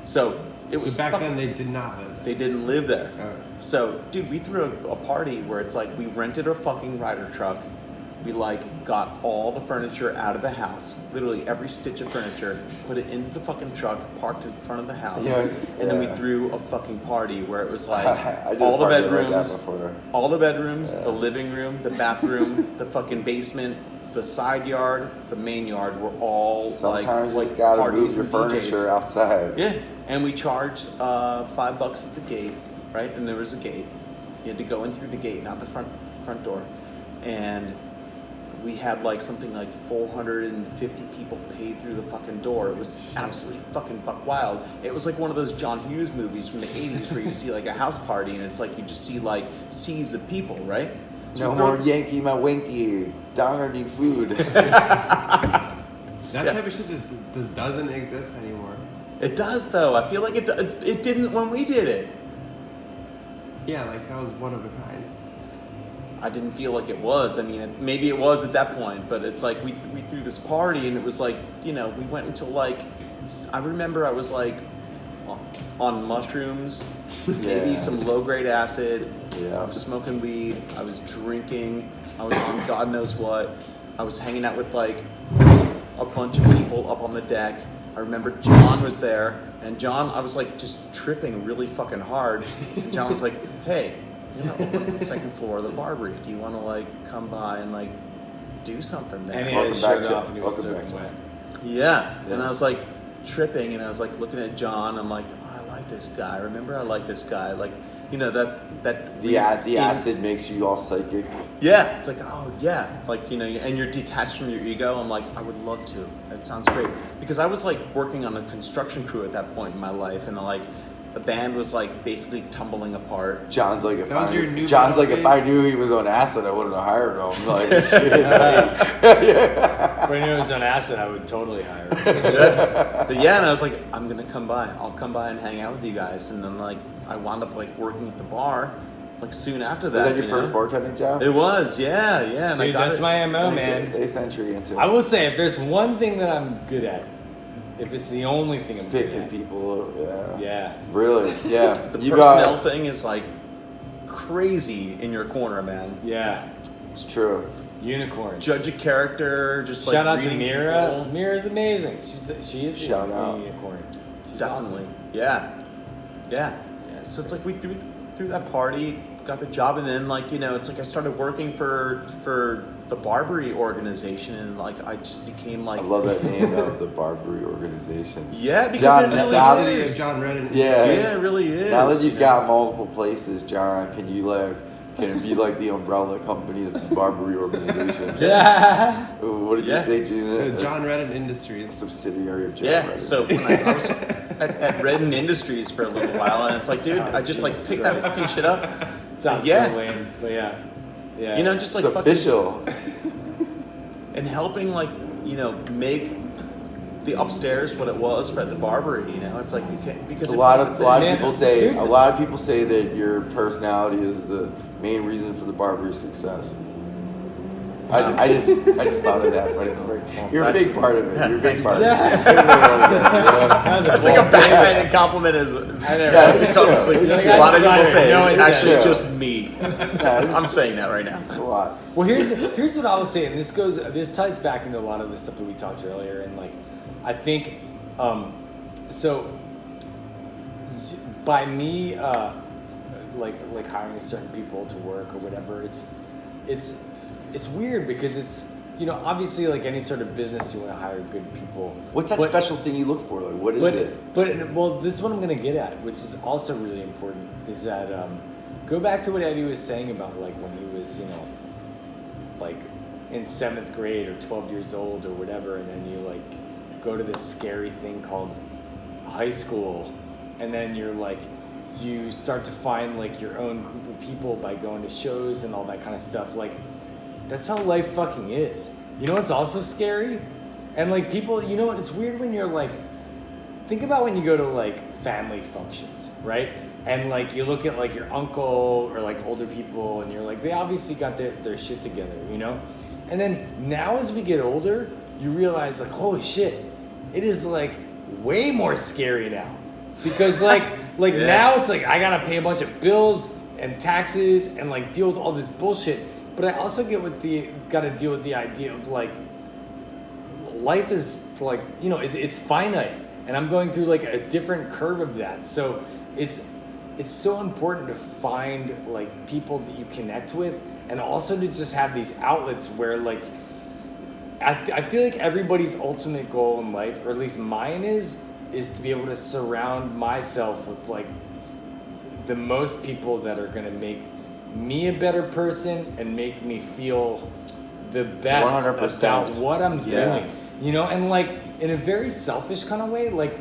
So it was
So back
fucking-
then they did not live there.
They didn't live there.
Oh.
So, dude, we threw a party where it's like we rented a fucking Ryder truck. We like got all the furniture out of the house, literally every stitch of furniture, put it into the fucking truck, parked in front of the house,
Yeah,
and then we
yeah.
threw a fucking party where it was like
I did a
all the
party like that
bedrooms,
before.
all the bedrooms, the living room, the bathroom, the fucking basement, the side yard, the main yard were all
Sometimes you
like
just gotta
parties
move your
and DJs.
furniture outside.
Yeah, and we charged $5 at the gate, right? And there was a gate. You had to go in through the gate, not the front door. And we had like something like 450 people paid through the fucking door. It was absolutely fucking buck wild. It was like one of those John Hughes movies from the 80s where you see like a house party and it's like you just see like seas of people, right? So
No
we throw-
more Yankee my winky. Donger need food.
That
Yeah.
type of shit just doesn't exist anymore.
It does though. I feel like it didn't when we did it.
Yeah, like that was one of a kind.
I didn't feel like it was. I mean, maybe it was at that point, but it's like we threw this party and it was like, you know, we went until like, I remember I was like on mushrooms, maybe
Yeah.
some low grade acid.
Yeah.
I was smoking weed. I was drinking. I was on God knows what. I was hanging out with like a bunch of people up on the deck. I remember John was there, and John, I was like just tripping really fucking hard. And John was like, "Hey, you know, we're on the second floor of the Barbary. Do you want to like come by and like do something there?"
And he had his
Welcome back,
shirt
Jeff.
off and he was
Welcome back,
soaking wet.
Yeah. And
Yeah.
I was like tripping, and I was like looking at John. I'm like, oh, I like this guy. Remember, I like this guy. Like, you know, that
The acid makes you all psychic.
Yeah, it's like, oh yeah, like, you know, and you're detached from your ego. I'm like, I would love to. That sounds great. Because I was like working on a construction crew at that point in my life, and like the band was like basically tumbling apart.
John's like, if
That was
I,
your new
John's like,
phase?
if I knew he was on acid, I wouldn't have hired him. Like, shit.
If I knew it was on acid, I would totally hire him.
But yeah, and I was like, I'm gonna come by. I'll come by and hang out with you guys. And then like I wound up like working at the bar, like soon after
Was
that.
that your
you
first
know?
bartending job?
It was, yeah. And I
Dude,
got
that's
it.
my MO, man.
They sent you into
I will say, if there's one thing that I'm good at, if it's the only thing I'm good
picking
at,
people. Yeah.
yeah.
Really? Yeah.
The
you
personnel
got.
thing is like crazy in your corner, man.
Yeah.
It's true.
Unicorns.
Judge a character, just like
Shout out to
reading
Mira.
people.
Mira's amazing. She is
Shout
a
out.
unicorn. She's
Definitely.
awesome.
Yeah.
Yeah,
So it's like we threw that party, got the job, and then like, you know, it's like I started working for the Barbary organization, and like I just became like,
I love that name of the Barbary organization.
yeah, because
John,
it
that's
really
how-
City of
is.
John Redden.
Yeah.
Yeah, it really is.
Now that you've
you
got
know?
multiple places, John, can it be like the umbrella company as the Barbary organization?
Yeah.
What did
Yeah.
you say, Gina?
John Redden Industries.
Subsidiary of John
Yeah,
Redden.
so when I was at Redden Industries for a little while, and it's like, dude, I just like
Jesus
pick that
Christ.
fucking shit up.
Sounds
Yeah.
so lame, but yeah. Yeah.
You know, just like
it's
fucking
official.
and helping like, you know, make the upstairs what it was for the Barbary. You know, it's like because
A lot of
Man,
people say
here's the-
that your personality is the main reason for the Barbary success. I just thought of that, but it's very, you're a
That's-
big part of it. You're a big
thanks,
part
man.
of it. I really love that,
That was
That's like a
bold statement.
backhanded compliment. Is
I never
Yeah,
that's
it's
a compliment.
true. It's
A lot of people
true.
say
No,
it's
it's
actually
true.
just me.
Yeah,
I'm saying that right now.
it's a lot.
Well, here's what I will say, and this ties back into a lot of the stuff that we talked earlier, and like, I think So by me, like hiring certain people to work or whatever, it's weird because it's, you know, obviously like any sort of business, you want to hire good people.
What's that special thing you look for? Like, what is it?
But well, this is what I'm gonna get at, which is also really important, is that go back to what Eddie was saying about like when he was, you know, like in 7th grade or 12 years old or whatever, and then you like go to this scary thing called high school, and then you're like, you start to find like your own group of people by going to shows and all that kind of stuff. Like, that's how life fucking is. You know what's also scary? And like people, you know, it's weird when you're like, think about when you go to like family functions, right? And like you look at like your uncle or like older people and you're like, they obviously got their shit together, you know? And then now as we get older, you realize like, holy shit, it is like way more scary now. Because like
Yeah.
now it's like I gotta pay a bunch of bills and taxes and like deal with all this bullshit. But I also gotta deal with the idea of like life is like, you know, it's finite, and I'm going through like a different curve of that. So it's so important to find like people that you connect with, and also to just have these outlets where like I feel like everybody's ultimate goal in life, or at least mine is to be able to surround myself with like the most people that are gonna make me a better person and make me feel the best
100%.
about what I'm
Yeah.
doing. You know, and like in a very selfish kind of way, like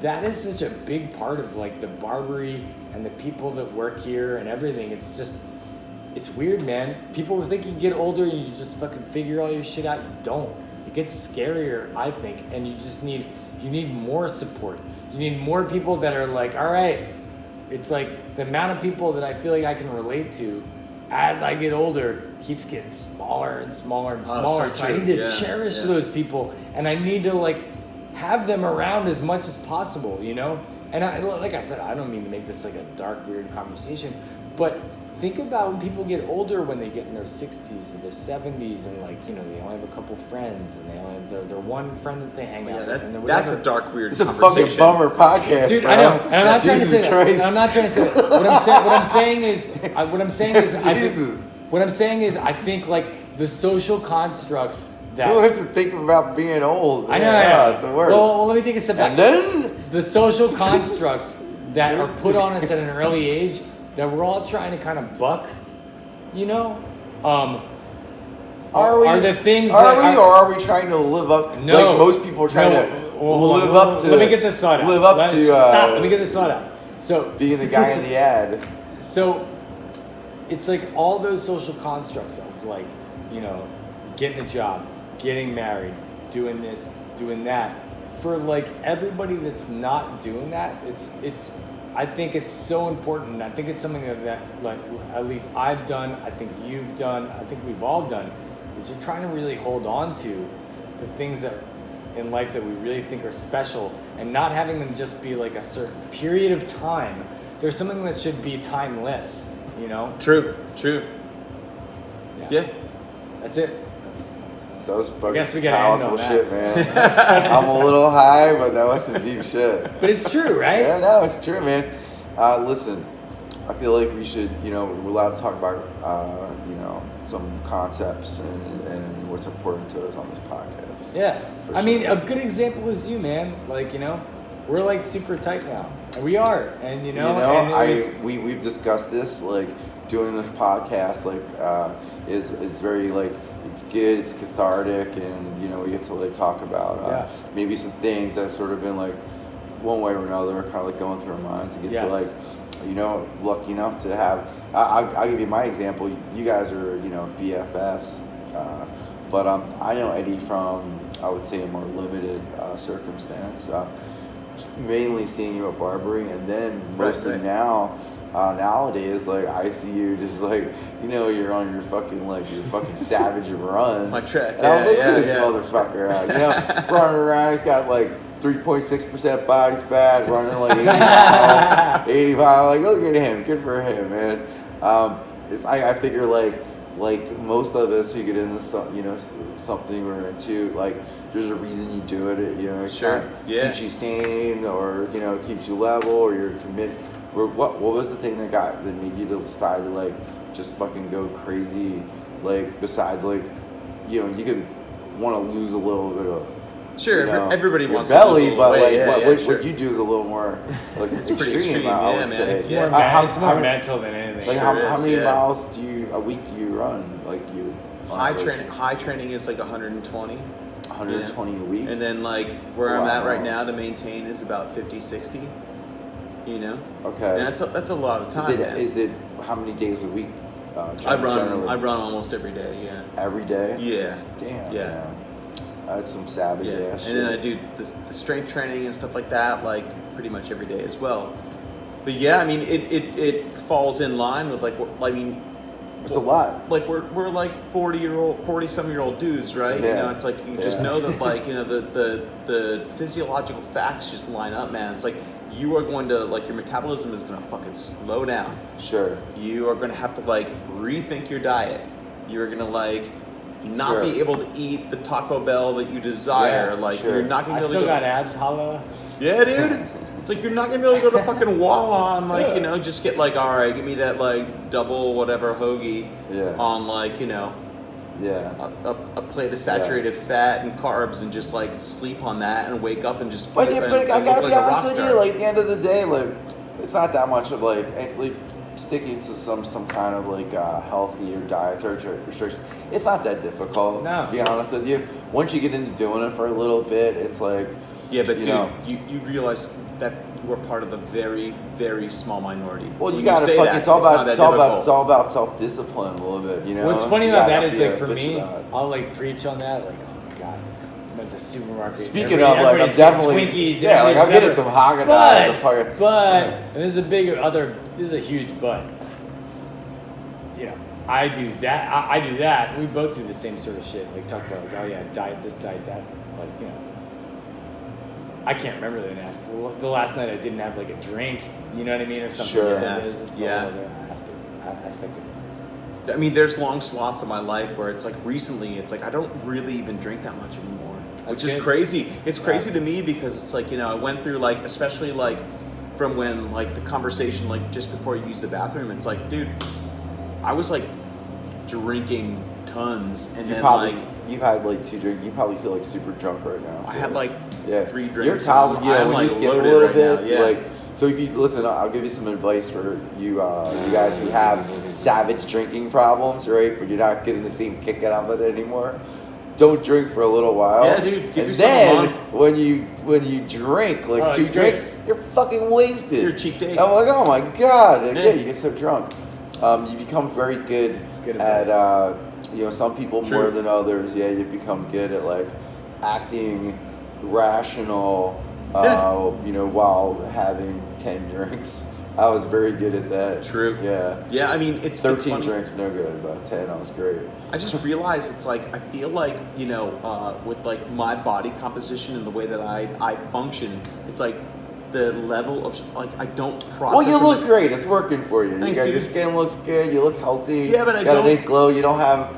that is such a big part of like the Barbary and the people that work here and everything. It's just, it's weird, man. People think you get older and you just fucking figure all your shit out. You don't. It gets scarier, I think, and you need more support. You need more people that are like, all right, it's like the amount of people that I feel like I can relate to as I get older keeps getting smaller and smaller and smaller.
so
So I
true.
need to
Yeah,
cherish
yeah.
those people, and I need to like have them around as much as possible, you know? And like I said, I don't mean to make this like a dark, weird conversation, but think about when people get older, when they get in their 60s or their 70s, and like, you know, they only have a couple friends, and they only have their one friend that they hang out with. And they're
That's
whatever.
a dark, weird
It's a
conversation.
fucking bummer podcast,
Dude,
bro.
I know, and I'm not trying to
Jesus
say that.
Christ.
And I'm not trying to say that. What I'm saying is,
Jesus.
what I'm saying is, I think like the social constructs that
Who has to think about being old?
I know,
Man,
I know.
it's the worst.
Well, let me take a step back.
And then
The social constructs that are put on us at an early age that we're all trying to kind of buck, you know, are the things
or
that
are we trying to live up?
No.
Like most people are trying
No.
to
Hold on,
live up to.
Let me get this thought out.
Live up to.
Stop. Let me get this thought out. So
being the guy in the ad.
So it's like all those social constructs of like, you know, getting a job, getting married, doing this, doing that. For like everybody that's not doing that, it's I think it's so important. I think it's something that like at least I've done, I think you've done, I think we've all done, is we're trying to really hold on to the things that in life that we really think are special, and not having them just be like a certain period of time. There's something that should be timeless, you know?
True. Yeah.
That's it.
That was fucking
guess we gotta end
powerful
on
shit,
that.
man. I'm a little high, but that was some deep shit.
But it's true, right?
Yeah, no, it's true, man. Listen, I feel like we should, you know, we're allowed to talk about, you know, some concepts and what's important to us on this podcast.
Yeah.
For
I mean,
sure.
a good example is you, man. Like, you know, we're like super tight now. And we are. And, you know, and it was,
we've discussed this, like, doing this podcast, like, is very, like, it's good, it's cathartic, and, you know, we get to, like, talk about maybe some things that have sort of been, like, one way or another, kind of, like, going through our minds, and get to, like, you know, lucky enough to have, I'll give you my example. You guys are, you know, BFFs, but I know Eddie from, I would say, a more limited circumstance, mainly seeing you at Barbary, and then mostly now, nowadays, like, I see you just, like, you know, you're on your fucking savage runs.
My trek,
And I was like,
yeah,
look at this
yeah.
motherfucker out, you know, running around, he's got, like, 3.6% body fat, running like 80 miles, 80 miles. Like, look at him, good for him, man. I figure like most of us who get into some, you know, something we're into, like, there's a reason you do it. You know, it
Sure.
kinda
Yeah.
keeps you sane, or you know, keeps you level, or you're committed. Or what was the thing that made you decide to like just fucking go crazy? Like besides like, you know, you could want to lose a little bit of.
Sure,
You know,
everybody
your
wants
belly,
to lose a
but
little
like
weight. Yeah,
what,
sure.
what you do is a little more like
It's pretty extreme,
I
yeah,
would
man.
say.
It's
More, it's more mental than anything.
Like
Sure
how
is,
many
yeah.
miles a week do you run? Like you
High training is like 120.
120 a week.
And then like where
Wow.
I'm at right now to maintain is about 50, 60. You know?
Okay.
And that's a lot of time. man.
Is it how many days a week?
I
generally?
run almost every day, yeah.
Every day.
Yeah.
Damn.
Yeah.
Man. That's some savage
Yeah.
ass
And then I
shit.
do the strength training and stuff like that, like pretty much every day as well. But yeah, I mean it falls in line with like I mean
It's a lot.
like we're like 40-some-year-old dudes, right?
Yeah.
You know, it's like you just
Yeah.
know that like, you know, the physiological facts just line up, man. It's like you are going to like your metabolism is gonna fucking slow down.
Sure.
You are gonna have to like rethink your diet. You're gonna like not
Sure.
be able to eat the Taco Bell that you desire.
Yeah,
like
sure.
you're not gonna
I
be able
still
to go.
got abs, holla.
Yeah, dude. It's like you're not gonna be able to go to fucking Wawa and like, you know, just get like, all right, give me that like double whatever hoagie
Yeah.
on like, you know,
Yeah.
a plate of saturated fat and carbs and just like sleep on that and wake up and just
But,
flip
but
and
I
look
gotta
like
be
a
honest
rock
with
star.
you. Like at the end of the day, like it's not that much of like sticking to some kind of like healthier diet or restriction. It's not that difficult.
No.
To be honest with you, once you get into doing it for a little bit, it's like
Yeah, but
you
dude,
know.
you realize that you are part of the very, very small minority.
Well, you
When
gotta
say
fucking.
that,
It's all
not
about.
that
It's all about.
difficult.
It's all about self-discipline a little bit. You know.
What's funny
You
about
gotta
that is
be a
like for
bitch
me,
about it.
I'll like preach on that. Like, oh my god, I'm at the supermarket.
Speaking of, like, I'm
everybody's getting
definitely.
Twinkies.
Yeah, like I'm getting some Haagen-Dazs.
But and this is a huge but. You know, I do that. I do that. We both do the same sort of shit. Like talk about like, oh yeah, diet this, diet that. Like, you know, I can't remember the last night I didn't have like a drink. You know what I mean, or something.
Sure.
So there's a whole
Yeah.
other aspect of it.
I mean, there's long swaths of my life where it's like recently, it's like I don't really even drink that much anymore, which
That's
is
good.
crazy. It's crazy to me because it's like, you know, I went through like, especially like from when like the conversation like just before you use the bathroom, it's like, dude, I was like drinking tons, and
You
then
probably.
like
You've had like 2 drinks. You probably feel like super drunk right now.
I
too.
had like
Yeah.
3 drinks.
You're tired.
and
Yeah,
I'm
when
like
you skip a
loaded
little
right
bit,
now. Yeah.
like so. If you listen, I'll give you some advice for you, you guys who have savage drinking problems, right? But you're not getting the same kick out of it anymore. Don't drink for a little while.
Yeah, dude, give
and
yourself a
then
month.
when you drink like
Oh,
2
it's
drinks,
great.
you're fucking wasted.
You're a cheap date.
I'm like, oh my god, like,
Yeah.
yeah, you get so drunk. You become very good
Good
at
advice.
you know, some people
True.
more than others. Yeah, you become good at like acting rational,
Yeah.
you know, while having 10 drinks. I was very good at that.
True.
Yeah.
Yeah, I mean, it's
13
funny.
drinks, no good, but 10, I was great.
I just realized it's like I feel like, you know, with like my body composition and the way that I function, it's like the level of like I don't process.
Well, you look
and-
great. It's working for you.
Thanks,
Your
dude.
skin looks good. You look healthy.
Yeah, but I
got
don't-
a nice glow. You don't have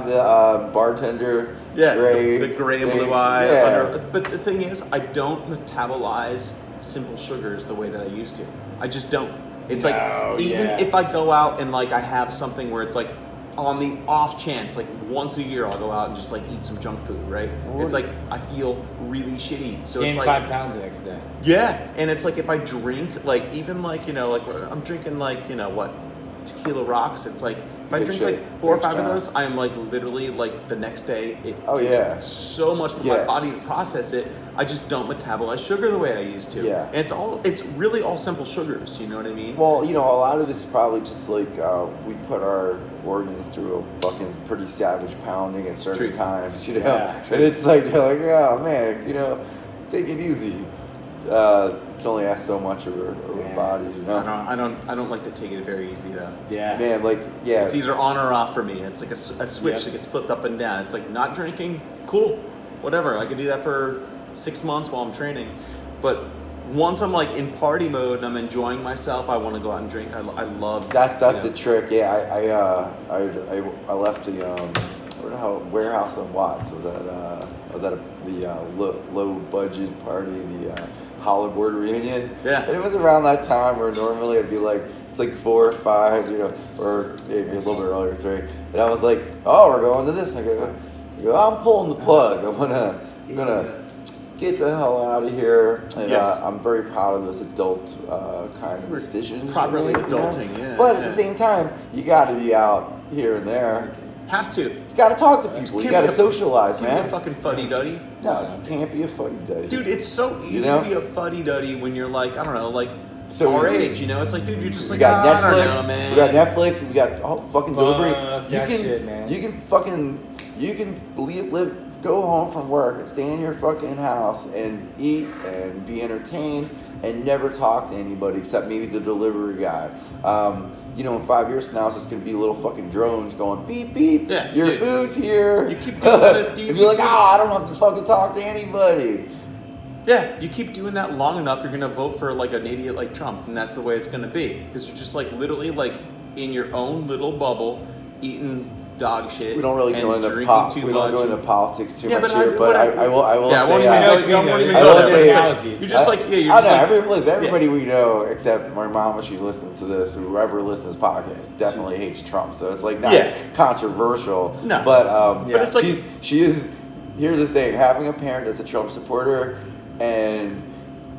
the bartender.
Yeah,
gray
the gray and
thing.
blue eye.
Yeah.
But the thing is, I don't metabolize simple sugars the way that I used to. I just don't. It's
No,
like even
yeah.
if I go out and like I have something where it's like on the off chance, like once a year, I'll go out and just like eat some junk food, right? It's like I feel really shitty. So
Gain
it's like
5 pounds the next day.
yeah, and it's like if I drink, like even like, you know, like I'm drinking like, you know what, tequila rocks. It's like if I
Good
drink
shit.
like 4 or
Good
5 of
job.
those, I'm like literally like the next day it
Oh,
takes
yeah.
so much for my
Yeah.
body to process it. I just don't metabolize sugar the way I used to.
Yeah.
And it's really all simple sugars. You know what I mean?
Well, you know, a lot of it's probably just like we put our organs through a fucking pretty savage pounding at certain
True.
times, you know.
Yeah, true.
And it's like you're like, oh man, you know, take it easy. You can only ask so much of our
Yeah.
bodies, you know.
I don't like to take it very easy though.
Yeah.
Man, like, yeah.
It's either on or off for me. It's like a switch
Yep.
that gets flipped up and down. It's like not drinking, cool, whatever. I can do that for 6 months while I'm training. But once I'm like in party mode and I'm enjoying myself, I want to go out and drink. I love.
That's
you know.
the trick. Yeah, I left a warehouse on Watts. Was that I was at the low budget party, the Hollywood reunion.
Yeah.
And it was around that time where normally it'd be like, it's like 4 or 5, or maybe a little bit earlier, 3. And I was like, oh, we're going to this. I go, I'm pulling the plug. I'm gonna get the hell out of here. And
Yes.
I'm very proud of those adult kind of decisions.
Properly
you know?
adulting, yeah.
But at the same time, you got to be out here and there.
Have to.
You got to talk to people. You
Can't
got to
be a-
socialize,
Can't be a
man.
fucking fuddy-duddy.
No, you can't be a fuddy-duddy.
Dude, it's so easy
know?
to be a fuddy-duddy when you're like, I don't know, like
So
our
easy.
age, It's like, dude, you're just
We
like,
got
I don't
Netflix.
know, man.
We got Netflix. We got fucking delivery.
that shit, man.
You can live, go home from work and stay in your fucking house and eat and be entertained and never talk to anybody except maybe the delivery guy. In 5 years from now, it's just gonna be little fucking drones going beep beep.
Yeah,
your
dude.
food's here.
You keep doing it,
and
you
be like,
keep
I don't have to fucking talk to anybody.
Yeah, you keep doing that long enough, you're gonna vote for like an idiot like Trump, and that's the way it's gonna be. Because you're just like literally like in your own little bubble, eating dog shit.
We don't really
and
go into
drinking too
we don't go
much.
into politics too
Yeah,
much
but
here, but I will
Yeah, I won't
say
even go.
Gina,
I won't even
I
go
will
there.
say
It's
analogies.
like, you're just like, yeah, you're
I
just like,
everybody we know except my mom, if she listens to this, whoever listens to this podcast, definitely hates Trump. So it's like not controversial.
No.
But
But it's like-
she is. Here's the thing: having a parent that's a Trump supporter and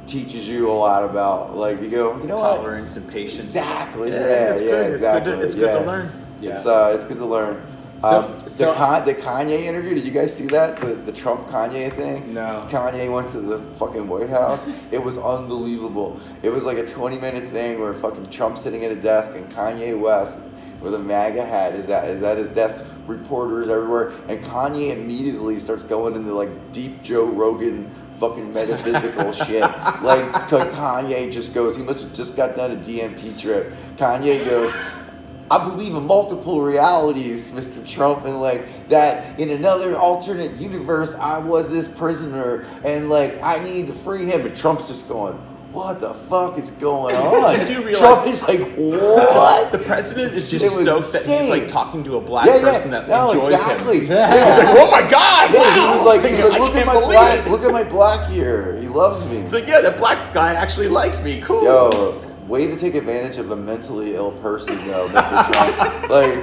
teaches you a lot about like you go, you know what?
tolerance and patience.
Exactly.
Yeah,
Yeah,
it's
yeah,
good.
exactly.
It's good to learn.
Yeah.
It's good to learn.
So-
The Kanye interview, did you guys see that? The Trump Kanye thing?
No.
Kanye went to the fucking White House. It was unbelievable. It was like a 20-minute thing where fucking Trump's sitting at a desk and Kanye West with a MAGA hat is at his desk. Reporters everywhere. And Kanye immediately starts going into like deep Joe Rogan fucking metaphysical shit. Like Kanye just goes, he must have just got done a DMT trip. Kanye goes, I believe in multiple realities, Mr. Trump, and like that in another alternate universe, I was this prisoner, and like I need to free him. And Trump's just going, "What the fuck is going on?"
You do realize-
Trump is like, "What?"
The president is just
It was
stoked that he's
insane.
like talking to a black person that enjoys
exactly.
him.
Yeah.
He's like, oh my god!
Yeah,
wow!
he was like,
I
look at
can't
my
believe
black,
it."
look at my black here. He loves me.
It's like, yeah, that black guy actually likes me. Cool.
Yo, way to take advantage of a mentally ill person, though, Mr. Trump. Like,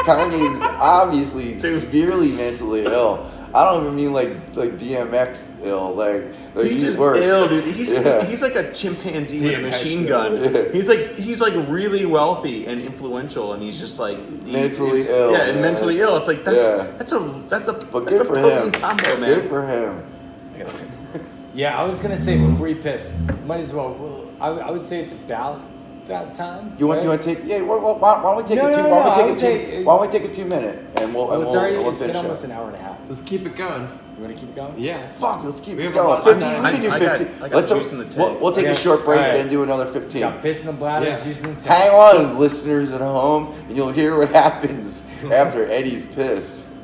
Kanye's obviously
Dude.
severely mentally ill. I don't even mean like DMX ill. Like
He's just
worse.
ill, dude. He's
Yeah.
he's like a chimpanzee with a
DMX
machine
ill.
gun.
Yeah.
He's like really wealthy and influential, and he's just like
Mentally
he's-
ill,
Yeah, and
man.
mentally ill. It's like that's
Yeah.
that's a
But
that's
good
a
for
potent
him.
combo, man.
Good for him.
Yeah, I was gonna say before you piss, might as well. I would say it's about that time.
You want
right?
to take? Yeah. Why don't we take
No,
a two?
no,
why
no,
don't
I
we
would
take a
say-
two? Why don't we take a 2 minute and we'll
Well, it's already
we'll
it's been
finish
almost
it.
an hour and a half.
Let's keep it going.
You want to keep going?
Yeah.
Fuck, let's keep
We
it
have a
going.
lot of
15.
time.
We can do
I got-
15.
I got juice in the tank.
We'll take a
Okay.
short break,
All right.
then do another
It's
15.
got piss in the bladder,
Yeah.
juice in the tank.
Hang on, listeners at home, and you'll hear what happens after Eddie's piss.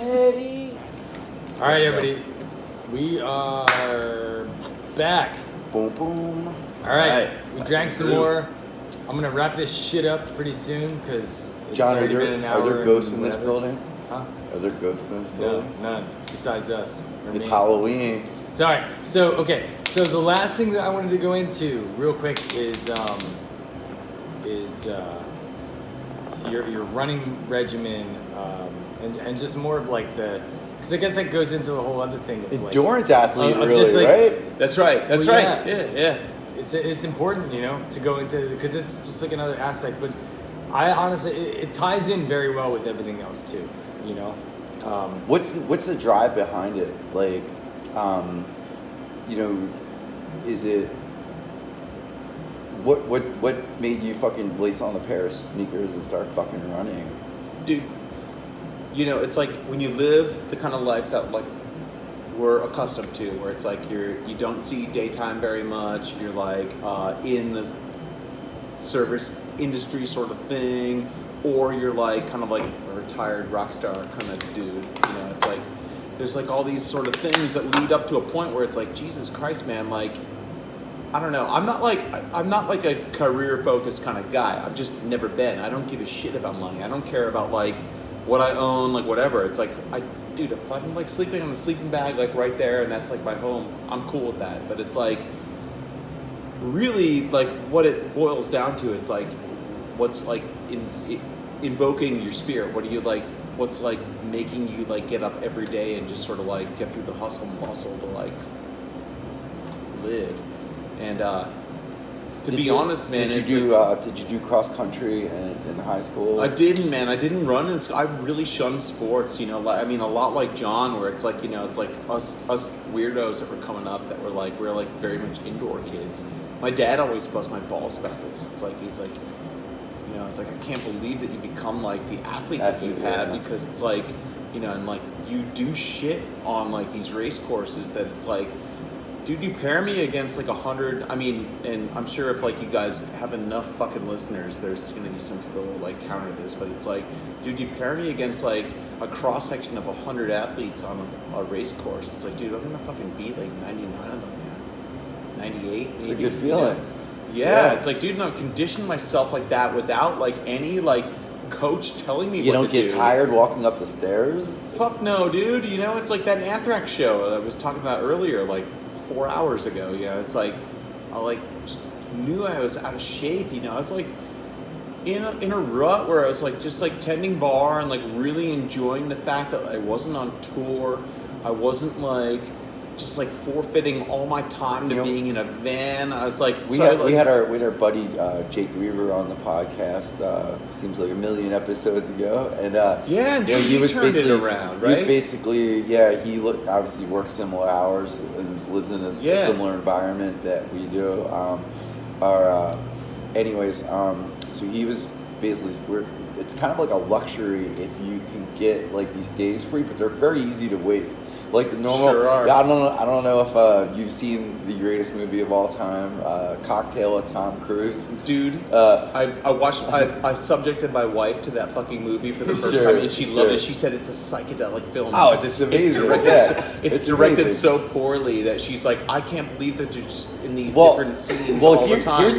Eddie.
All right, everybody, we are back.
Boom, boom.
All right,
Right.
we drank some more. I'm gonna wrap this shit up pretty soon because it's
John,
already been an hour.
are there
and
ghosts in this
whatever.
building?
Huh?
Are there ghosts in this
No,
building?
none besides us. or
It's
me.
Halloween.
Sorry. So okay. So the last thing that I wanted to go into real quick is your running regimen and just more of like the because I guess that goes into the whole other thing of like
Endurance athlete,
of
really,
just, like,
right?
That's right. That's
Well,
right.
yeah.
Yeah.
it's important, you know, to go into because it's just like another aspect. But I honestly, it ties in very well with everything else too, you know.
What's the drive behind it? Like, you know, is it what made you fucking lace on a pair of sneakers and start fucking running?
Dude, you know, it's like when you live the kind of life that like we're accustomed to, where it's like you don't see daytime very much. You're like in this service industry sort of thing, or you're like kind of like a retired rock star kind of dude. You know, it's like there's like all these sort of things that lead up to a point where it's like, Jesus Christ, man, like I don't know. I'm not like a career focused kind of guy. I've just never been. I don't give a shit about money. I don't care about like what I own, like whatever. It's like dude, if I'm like sleeping on a sleeping bag like right there and that's like my home, I'm cool with that. But it's like really like what it boils down to. It's like what's like invoking your spirit. What do you like? What's like making you like get up every day and just sort of like get through the hustle and bustle to like live. And to be honest, man,
did you do cross country in high school?
I didn't, man. I didn't run in school. I really shunned sports. You know, like, I mean, a lot like John, where it's like, you know, it's like us weirdos that were coming up that were like we're like very much indoor kids. My dad always busts my balls about this. It's like he's like, you know, it's like I can't believe that you become like the athlete that you have because it's like, you know, and like you do shit on like these race courses that it's like. Dude, you pair me against like 100, I mean, and I'm sure if like you guys have enough fucking listeners, there's gonna be some people who like counter this, but it's like, dude, you pair me against like a cross section of 100 athletes on a race course. It's like, dude, I'm gonna fucking beat like 99 of them, man. 98 maybe.
It's a good feeling.
Yeah, it's like, dude, no, condition myself like that without like any like coach telling me
you
what
don't
to
get
do.
tired walking up the stairs?
Fuck no, dude. You know, it's like that Anthrax show I was talking about earlier, like 4 hours ago. You know, it's like I like just knew I was out of shape. You know, I was like in a rut where I was like just like tending bar and like really enjoying the fact that I wasn't on tour. I wasn't like just like forfeiting all my time to being in a van. I was like,
we had our buddy Jake Weaver on the podcast. Seems like a million episodes ago, and
dude, he was turned it around, right?
He was basically, he obviously works similar hours and lives in a similar environment that we do. So he was basically it's kind of like a luxury if you can get like these days free, but they're very easy to waste. Like the normal,
sure are.
I don't know if you've seen the greatest movie of all time, Cocktail with Tom Cruise.
Dude, I watched. I subjected my wife to that fucking movie for the first time, and she loved it. She said it's a psychedelic film.
Oh, it's amazing.
It's directed
amazing.
so poorly that she's like, I can't believe that you're just in these different scenes all the time.
Here's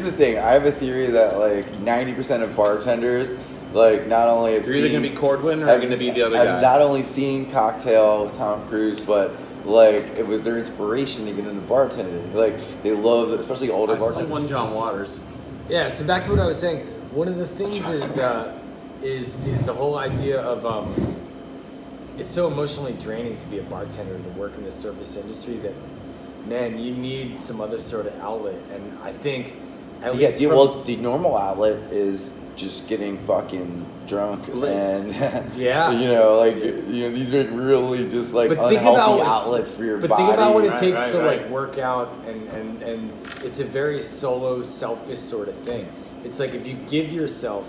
the thing. I have a theory that like 90% of bartenders. Like, not only have
You're either going to be Cordwin or you're going to be the other guy.
I've not only seen Cocktail with Tom Cruise, but, like, it was their inspiration to get into bartending. Like, they love, especially older bartenders.
One John Waters.
Yeah, so back to what I was saying. One of the things is the whole idea of it's so emotionally draining to be a bartender and to work in the service industry that, man, you need some other sort of outlet. And I think, at least
the normal outlet is just getting fucking drunk and these are really just like unhealthy outlets for your body.
But think about what it takes to like work out and it's a very solo, selfish sort of thing. It's like if you give yourself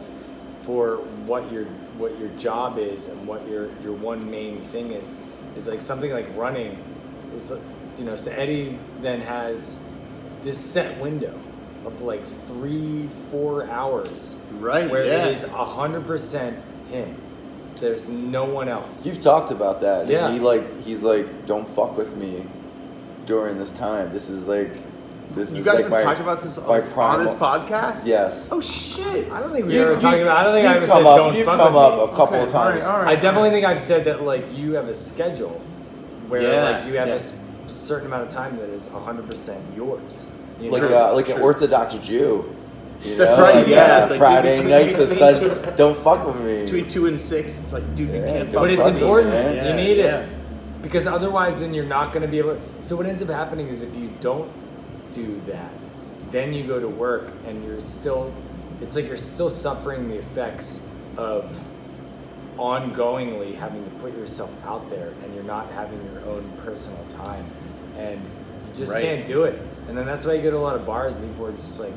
for what your job is and what your one main thing is like something like running is, you know, so Eddie then has this set window of like 3-4 hours, where it is 100% him. There's no one else.
You've talked about that.
Yeah.
And he's like, don't fuck with me during this time. This is like,
you guys have talked about this on his podcast?
Yes.
Oh shit!
I don't think we ever talked about. I don't think I ever said don't fuck with me.
You've come up a couple of times.
All right.
I definitely think I've said that like you have a schedule where like you have a certain amount of time that is 100% yours. You know?
Like an Orthodox Jew.
That's right. It's like
Friday night to Sunday. Don't fuck with me.
Between 2 and 6, it's like, dude, you can't.
But it's important.
Man.
You need it because otherwise, then you're not going to be able. So what ends up happening is if you don't do that, then you go to work and you're still. It's like you're still suffering the effects of ongoingly having to put yourself out there, and you're not having your own personal time, and you just can't do it. And then that's why you go to a lot of bars and people are just like,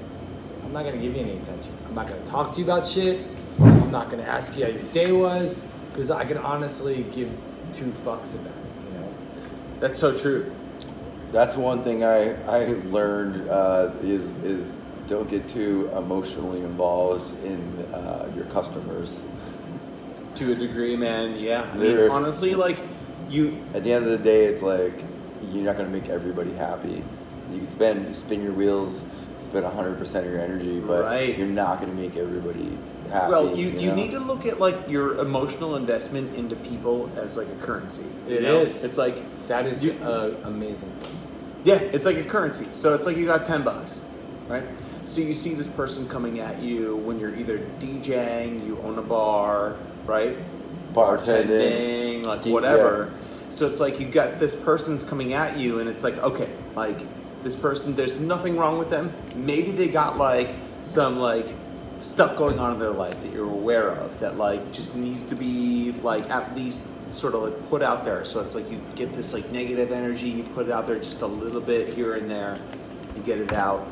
I'm not going to give you any attention. I'm not going to talk to you about shit. I'm not going to ask you how your day was because I can honestly give 2 fucks about it, you know?
That's so true.
That's one thing I learned is don't get too emotionally involved in your customers.
To a degree, man, yeah. I mean, honestly, like, you...
At the end of the day, it's like, you're not going to make everybody happy. You can spin your wheels, spend 100% of your energy, but
Right.
you're not going to make everybody happy.
Well, you
know?
need to look at like your emotional investment into people as like a currency.
It
you know?
is.
It's like
That is
you-
amazing.
yeah, it's like a currency. So it's like you got $10, right? So you see this person coming at you when you're either DJing, you own a bar, right?
Bartending,
like
D-
whatever. So it's like you got this person that's coming at you, and it's like, okay, like this person, there's nothing wrong with them. Maybe they got like some like stuff going on in their life that you're aware of that like just needs to be like at least sort of like put out there. So it's like you get this like negative energy, you put it out there just a little bit here and there, you get it out.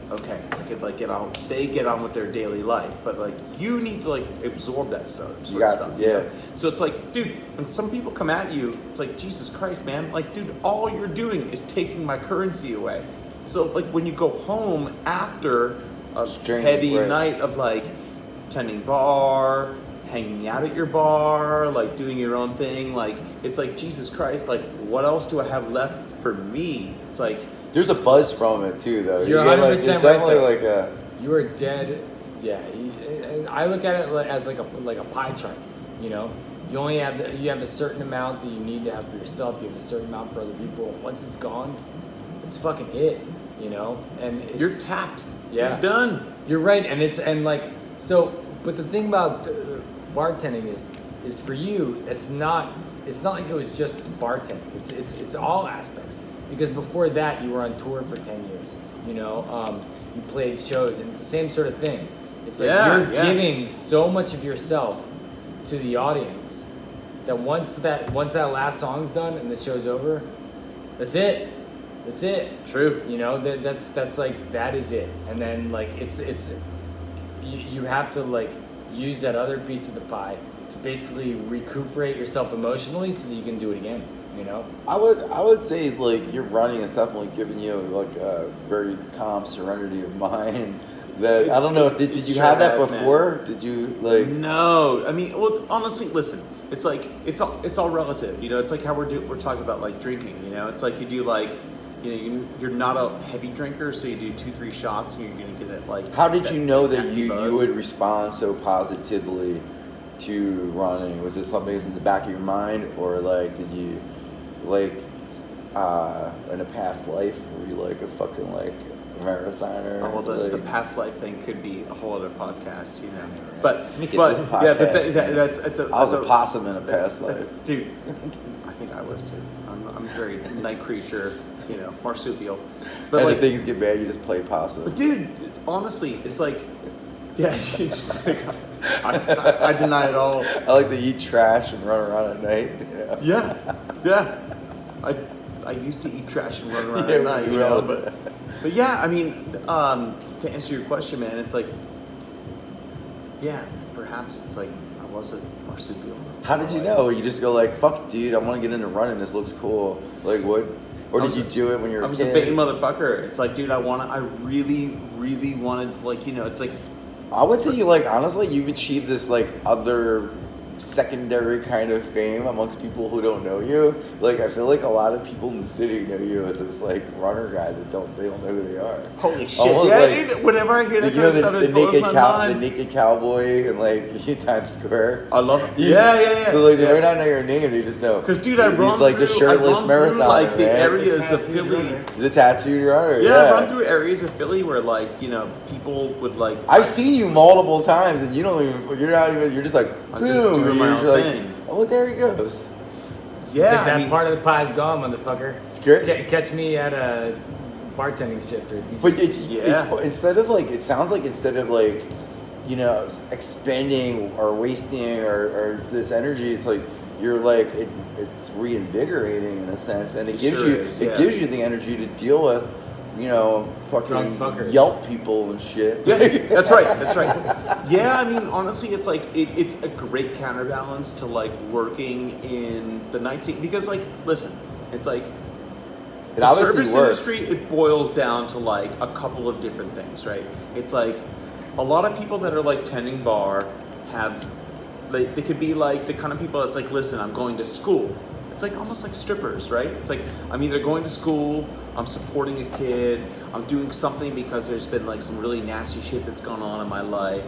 Okay, I could like get on. They get on with their daily life, but like you need to like absorb that stuff.
You got
stuff,
to, yeah.
know? So it's like, dude, when some people come at you, it's like, Jesus Christ, man. Like, dude, all you're doing is taking my currency away. So like when you go home after a heavy
right.
night of like tending bar, hanging out at your bar, like doing your own thing, like it's like, Jesus Christ, like what else do I have left for me? It's like.
There's a buzz from it too, though.
You're
You get,
100%
like, there's
right
definitely
there.
like a.
You are dead. Yeah, and I look at it as like a pie chart. You know, you only have a certain amount that you need to have for yourself. You have a certain amount for other people. Once it's gone, it's fucking it. You know, and it's,
You're tapped.
Yeah.
You're done.
You're right, and but the thing about bartending is for you, it's not like it was just bartending. It's all aspects. Because before that, you were on tour for 10 years. You know, you played shows, and it's the same sort of thing. It's like you're giving so much of yourself to the audience that once that last song's done and the show's over, that's it. That's it.
True.
You know, that's like that is it. And then like it's you have to like use that other piece of the pie to basically recuperate yourself emotionally so that you can do it again. You know,
I would say like your running is definitely giving you like a very calm serenity of mind. That I don't know if did you
sure
have that
has,
before? Did you like?
No, I mean, well, honestly, listen. It's like it's all relative. You know, it's like how we're talking about like drinking. You know, it's like you do like, you know, you're not a heavy drinker, so you do 2-3 shots, and you're gonna get it like.
How did
that
you know that
nasty
you
buzz.
would respond so positively to running? Was it something that was in the back of your mind, or like did you like in a past life were you like a fucking like marathoner?
Oh, well,
like,
the past life thing could be a whole other podcast, you know.
Right.
But
Let's make it
but
this
yeah, but
podcast,
that's
I was a possum in a past life.
dude. I think I was too. I'm a very night creature, you know, marsupial. But
And
like,
if things get bad, you just play possum.
but dude, honestly, it's like, yeah, you just like, I deny it all.
I like to eat trash and run around at night. You know?
Yeah. I used to eat trash and run around
Yeah,
at night,
we
you know,
all
but yeah, I mean, to answer your question, man, it's like, yeah, perhaps it's like I was a marsupial.
How did you know? You just go like, "Fuck, it, dude, I want to get into running. This looks cool." Like what? Or did you do it when you were
I
a
was
kid?
a vain motherfucker. It's like, dude, I really, really wanted, like, you know, it's like,
I would say you like honestly, you've achieved this like other secondary kind of fame amongst people who don't know you. Like I feel like a lot of people in the city know you as this like runner guy that they don't know who they are.
holy shit.
Almost
Yeah,
like-
dude, whenever I hear that
You
kind
know
of stuff,
the
it blows
naked
my
the
mind.
naked cowboy and like Times Square.
I love it.
You-
Yeah.
So like they
yeah.
might not know your name, they just know.
Cause dude, I
he's
run
like
through,
the shirtless marathoner,
like the
man.
areas of
Tattooed
Philly.
runner.
The tattooed runner.
Yeah,
Yeah,
I run through areas of Philly where like, you know, people would like.
I've seen you multiple times, and you're just like
I'm
boom.
just doing
and
my
you're
own
like,
thing.
oh, there he goes.
Yeah,
it's like
I
that
mean,
part of the pie's gone, motherfucker.
It's great.
Catch me at a bartending shift or a DJ.
But it's
Yeah.
instead of like it sounds like instead of like expending or wasting or this energy, it's like you're like it's reinvigorating in a sense, and it
It
gives
sure
you
is,
it
yeah.
gives you the energy to deal with fucking
Drunk fuckers.
Yelp people and shit.
Yeah, that's right. That's right. Yeah, I mean, honestly, it's like it's a great counterbalance to like working in the night scene because, like, listen, it's like
It
the
obviously
service
works.
industry. It boils down to like a couple of different things, right? It's like a lot of people that are like tending bar have they could be like the kind of people that's like, listen, I'm going to school. it's like almost like strippers, right? It's like I'm either going to school, I'm supporting a kid, I'm doing something because there's been like some really nasty shit that's gone on in my life.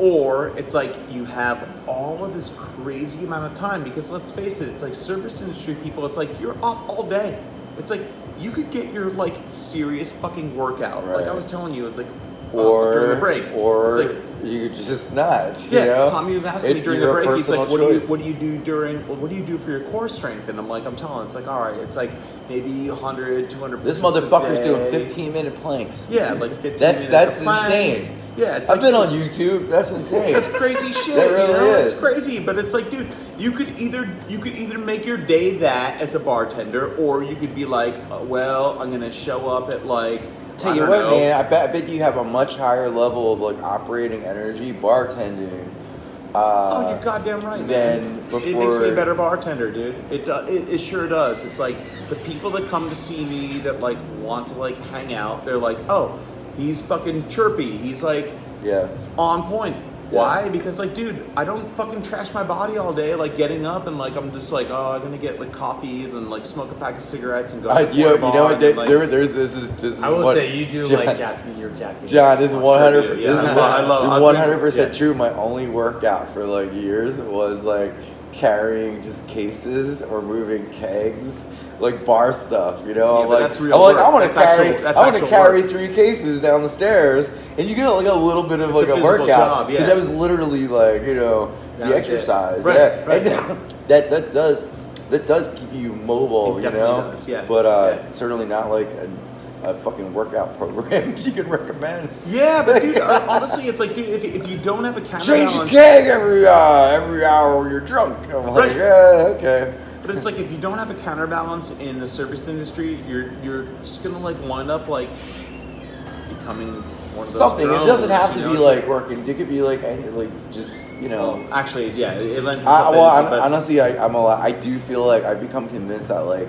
Or it's like you have all of this crazy amount of time, because let's face it, it's like service industry people, it's like you're off all day. It's like you could get your like serious fucking workout. Like I was telling you, it's like during the break.
Or
it's like,
you could just not.
yeah,
you know?
Tommy was asking me
It's
during the
your
break, he's like,
personal choice.
what do you do during, well, what do you do for your core strength? And I'm like, I'm telling him, it's like, all right, it's like maybe 100, 200
This
push-ups a
motherfucker's
day.
doing 15-minute planks.
Yeah, like 15
That's
minutes of planks.
insane.
Yeah, it's
I've
like,
been on YouTube. That's insane.
that's crazy shit.
That really
you know?
is.
It's crazy, but it's like, dude, you could either make your day that as a bartender, or you could be like, well, I'm gonna show up at like,
Tell you what, man, I bet you have a much higher level of like operating energy bartending.
Oh, you're goddamn right,
Then
man.
before
It makes me a better bartender, dude. It sure does. It's like the people that come to see me that like want to like hang out, they're like, oh, he's fucking chirpy. He's like
yeah.
on point. Why? Because like, dude, I don't fucking trash my body all day, like getting up and like I'm just like, oh, I'm gonna get like coffee and like smoke a pack of cigarettes and go. To the
You know
bar
what?
and, like,
This is.
I will
what-
say you do
John,
like caffeine. Your caffeine.
John, this is 100.
Yeah,
This is
I love
100% true. My only workout for like years was like carrying just cases or moving kegs, like bar stuff. You know,
Yeah,
I'm
but
like,
that's real
I'm like,
work.
I want
That's
to carry,
actual- that's
I want to
actual
carry
work.
3 cases down the stairs, and you get like a little bit of
It's
like
a
a
physical
workout
job, yeah.
that was literally like the
That's it.
exercise.
Right,
yeah,
right.
and that does keep you mobile.
It
You
definitely
know,
does, yeah.
But
Yeah.
certainly not like a fucking workout program you can recommend.
Yeah, but dude, honestly, it's like, dude, if you don't have a
Change your
counterbalance,
keg every hour when you're drunk. I'm like,
Right.
yeah, okay.
but it's like if you don't have a counterbalance in the service industry, you're just gonna like wind up like becoming one of those
Something.
drones,
It doesn't have to
you know?
be
It's
like working. It could be like any, like just
well, actually, yeah, it lends itself
Well,
in, but
honestly, I do feel like I've become convinced that like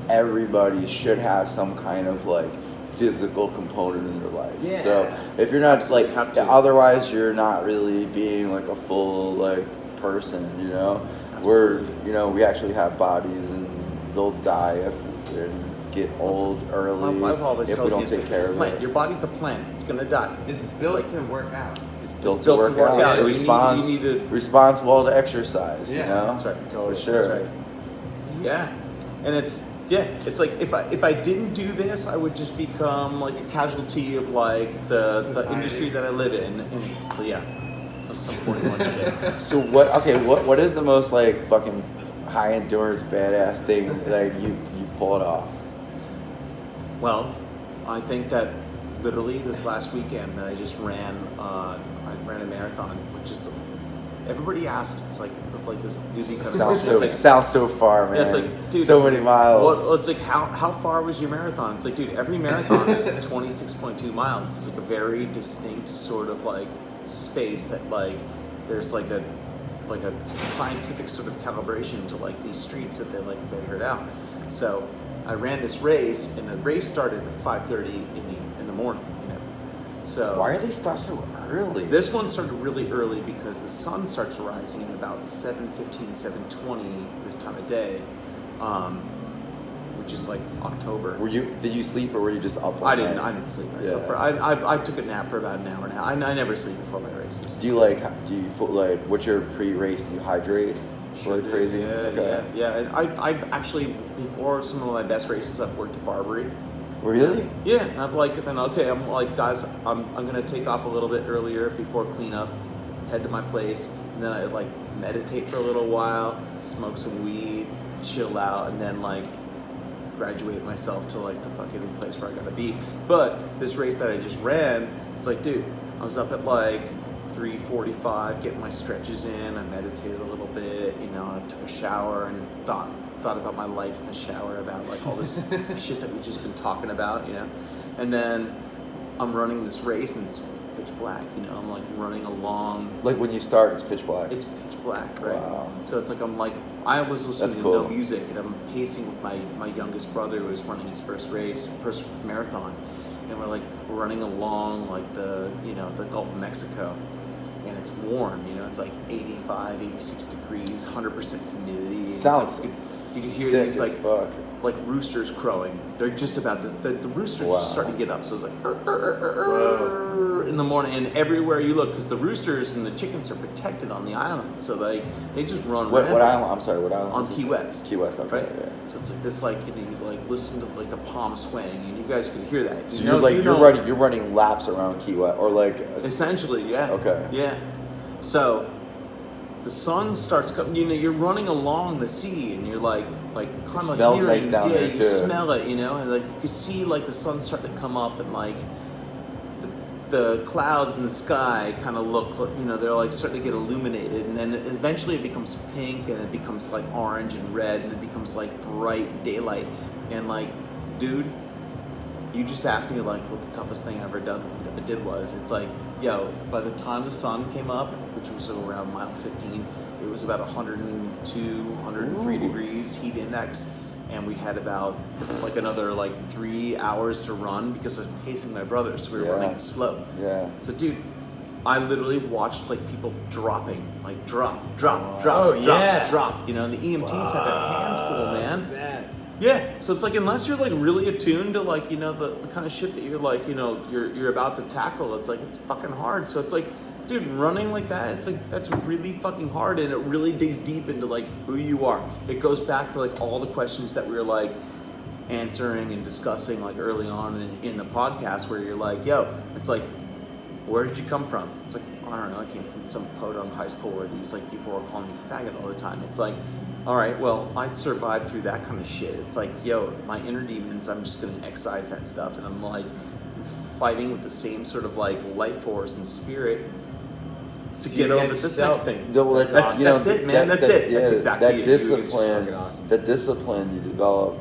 everybody should have some kind of like physical component in their life.
Yeah.
So if you're not
Absolutely
like,
have to.
otherwise you're not really being like a full like person. You know, we're
Absolutely.
we actually have bodies and they'll die and get old early
I've always
if we
told you
don't
it's
take
a
care of
plant.
it.
Your body's a plant. It's gonna die.
It's built
like-
to work out.
It's built
built
to work out. It
You
responds.
need to-
responds well to exercise.
Yeah,
you know?
That's right.
Totally.
For sure.
That's right. Yeah, and it's like if I didn't do this, I would just become like a casualty of like the
Society.
industry that I live in. And yeah, some 41 shit.
So what? Okay, what is the most like fucking high endurance badass thing that you pulled off?
Well, I think that literally this last weekend that I just ran, I ran a marathon, which is everybody asks. It's like this newbie kind of question.
Sounds so far, man.
Yeah, it's like, dude,
so many miles.
Well, it's like how far was your marathon? It's like, dude, every marathon is 26.2 miles. It's like a very distinct sort of like space that like there's like a scientific sort of calibration to like these streets that they like measured out. So I ran this race, and the race started at 5:30 in the morning. So
Why are they start so early?
this one started really early because the sun starts rising at about 7:15, 7:20 this time of day, which is like October.
Did you sleep or were you just up all
I
night?
didn't sleep.
Yeah.
I took a nap for about an hour and a half. I never sleep before my races.
Do you what's your pre-race? Do you hydrate?
Sure
Like
do.
crazy?
Yeah,
Okay.
yeah. And I've actually, before some of my best races, I've worked at Barbary.
Really?
Yeah, and I'm like, guys, I'm gonna take off a little bit earlier before cleanup, head to my place, and then I like meditate for a little while, smoke some weed, chill out, and then like graduate myself to like the fucking place where I gotta be. But this race that I just ran, it's like, dude, I was up at like 3:45, getting my stretches in. I meditated a little bit, I took a shower and thought about my life in the shower, about like all this shit that we've just been talking about, And then I'm running this race and it's pitch black, I'm like running along.
Like when you start, it's pitch black.
It's pitch black, right?
Wow.
So it's like I was listening
That's
to
cool.
no music, and I'm pacing with my youngest brother who was running his first marathon, and we're running along like the Gulf of Mexico, and it's warm, it's like 85, 86 degrees, 100% humidity.
sounds
you can hear
sick
these
as fuck.
like roosters crowing. They're just about to, the roosters just starting to get up. So it's like in the morning, and everywhere you look, because the roosters and the chickens are protected on the island, so they just run.
What island? I'm sorry, what island?
On Key West.
Key West, okay.
Right?
Yeah.
So it's like this, like you like listen to like the palm swaying, and you guys could hear that.
So you're running laps around Key West, or like
essentially, yeah.
Okay.
Yeah. So the sun starts coming. You're running along the sea, and you're like kind of
smells
hearing.
nice down there
you
too.
smell it, and like you could see like the sun starting to come up, and like the clouds in the sky kind of look, they're like starting to get illuminated, and then eventually it becomes pink, and it becomes like orange and red, and it becomes like bright daylight, and like, dude, you just asked me like what the toughest thing I ever did was. It's like, yo, by the time the sun came up, which was around mile 15, it was about 102, 103 degrees heat index, and we had about like another like 3 hours to run because I was pacing my brother, so we were running slow.
Yeah.
So dude, I literally watched like people dropping, like drop,
yeah.
drop. And the EMTs had their hands full, man. Yeah, so it's like unless you're like really attuned to like the kind of shit that you're like you're about to tackle, it's like it's fucking hard. So it's like, dude, running like that, it's like that's really fucking hard, and it really digs deep into like who you are. It goes back to like all the questions that we were like answering and discussing like early on in the podcast, where you're like, yo, it's like, where did you come from? It's like, I don't know, I came from some podunk high school where these like people were calling me faggot all the time. It's like, all right, well, I survived through that kind of shit. It's like, yo, my inner demons, I'm just gonna excise that stuff, and I'm like fighting with the same sort of like life force and spirit to get over this next thing.
That's
it, man. That's it.
Yeah,
that's exactly
that
it.
discipline.
Awesome.
That discipline you develop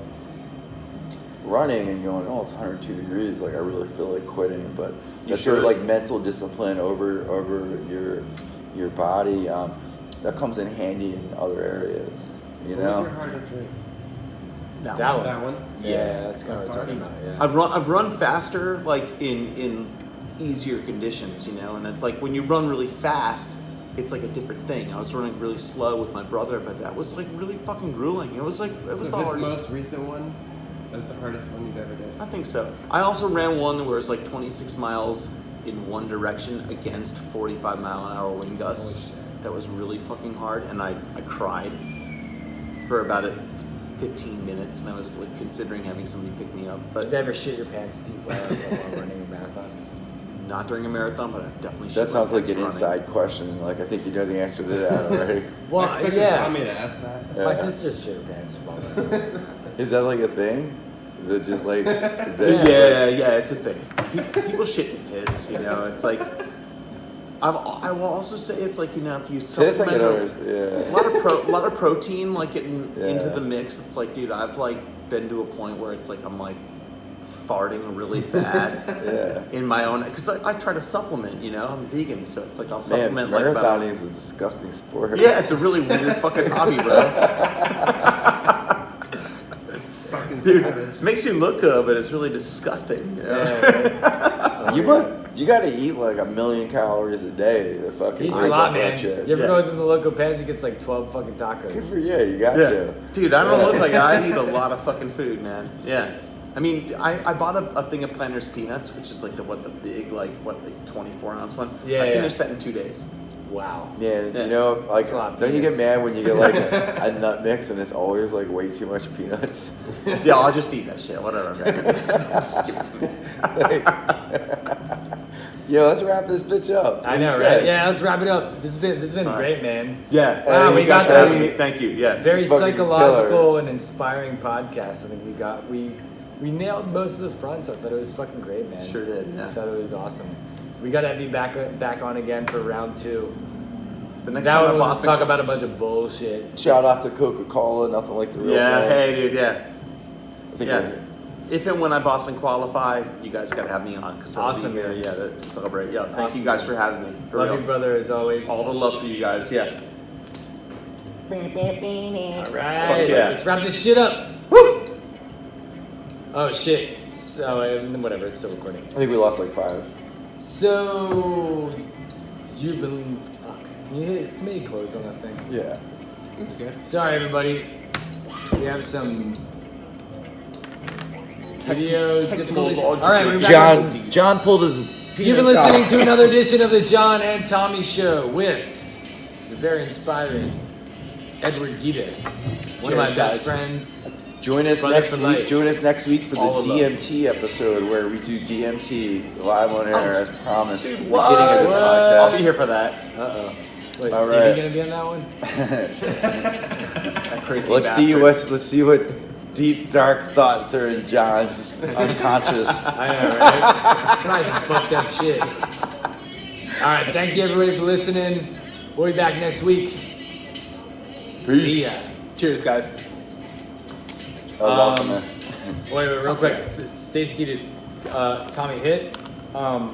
running and going, oh, it's 102 degrees. Like I really feel like quitting, but that sort of like mental discipline over your body. That comes in handy in other areas.
What was your hardest race?
That
one.
That one?
Yeah, that's kind of what we're talking about. Yeah.
I've run faster like in easier conditions, and it's like when you run really fast, it's like a different thing. I was running really slow with my brother, but that was like really fucking grueling. It was the hardest.
This most recent one, that's the hardest one you've ever done?
I think so. I also ran one where it's like 26 miles in one direction against 45-mile-an-hour wind gusts. That was really fucking hard, and I cried for about 15 minutes, and I was like considering having somebody pick me up. But
Did you ever shit your pants deep while running a marathon?
not during a marathon, but I've definitely shit
That sounds
my
like
pants
an
running.
inside question. Like I think you know the answer to that already.
Well,
I expected Tommy to ask that.
Yeah.
My sister shit her pants while running.
Is that like a thing? Is it just like?
Yeah, it's a thing. People shit and piss, It's like I will also say it's like if you supplement a lot of protein like getting into the mix. It's like, dude, I've like been to a point where it's like I'm like farting really bad in my own, because I try to supplement. I'm vegan, so it's like I'll supplement.
Marathoning is a disgusting sport.
Yeah, it's a really weird fucking hobby, bro. Dude, makes you look good, but it's really disgusting.
You gotta eat like 1 million calories a day to fucking
Eats a
break
lot,
up
man.
that shit.
You ever go to the local Paz? He gets like 12 fucking tacos.
You got to.
Dude, I don't look like I eat a lot of fucking food, man. Yeah. I mean, I bought a thing of Planters peanuts, which is like the big, like 24-ounce one.
Yeah,
I finished that in 2 days.
Wow.
Yeah,
That's
like,
a lot of
don't you get
peanuts.
mad when you get like a nut mix and it's always like way too much peanuts?
Yeah, I'll just eat that shit. Whatever, man. Just give it to me.
Let's wrap this bitch up.
I know, right? Yeah, let's wrap it up. This has been great, man.
Yeah.
Wow,
Hey,
we
you
got
guys
that.
ready?
Thank you. Yeah.
Very
Fucking
psychological and inspiring podcast. I think we nailed most of the fronts. I thought it was fucking great, man.
Sure did, yeah.
I thought it was awesome. We gotta have you back on again for round 2.
The next
That
time
one
I
was just
Boston.
talk about a bunch of bullshit.
Shout out to Coca-Cola, nothing like the real
Yeah.
deal.
Hey, dude. Yeah.
I think
Yeah. If and when I Boston qualify, you guys gotta have me on. Cause I'll
Awesome,
be here,
man.
to celebrate. Yeah. Thank
Awesome,
you guys
man.
for having me. For
Love
real.
you, brother, as always.
All the love for you guys. Yeah.
All right,
Fuck yeah.
let's wrap this shit up. Woo! Oh shit. So whatever, it's still recording.
I think we lost like 5.
So you've been fuck. Can you hit somebody close on that thing?
Yeah.
That's good.
Sorry, everybody. We have some video difficulties. All right, we're back.
John pulled his penis
You've been listening
out.
to another edition of the John and Tommy Show with the very inspiring Edward Gieda, one of my
Cheers,
best
guys.
friends.
Join us
Brother
next
for
week.
life.
Join us next week for the
All of them.
DMT episode where we do DMT live on air as promised.
Dude,
at the
what?
beginning of this
What?
podcast.
I'll be here for that.
Uh-oh. Wait,
All
Stevie
right.
gonna be on that one?
That crazy
Let's see
bastard.
let's see what deep dark thoughts are in John's unconscious.
I know, right? Probably some fucked up shit. All right, thank you everybody for listening. We'll be back next week. See ya.
Cheers, guys.
That was awesome, man.
Wait, real quick. Stay seated. Tommy, hit. Yeah.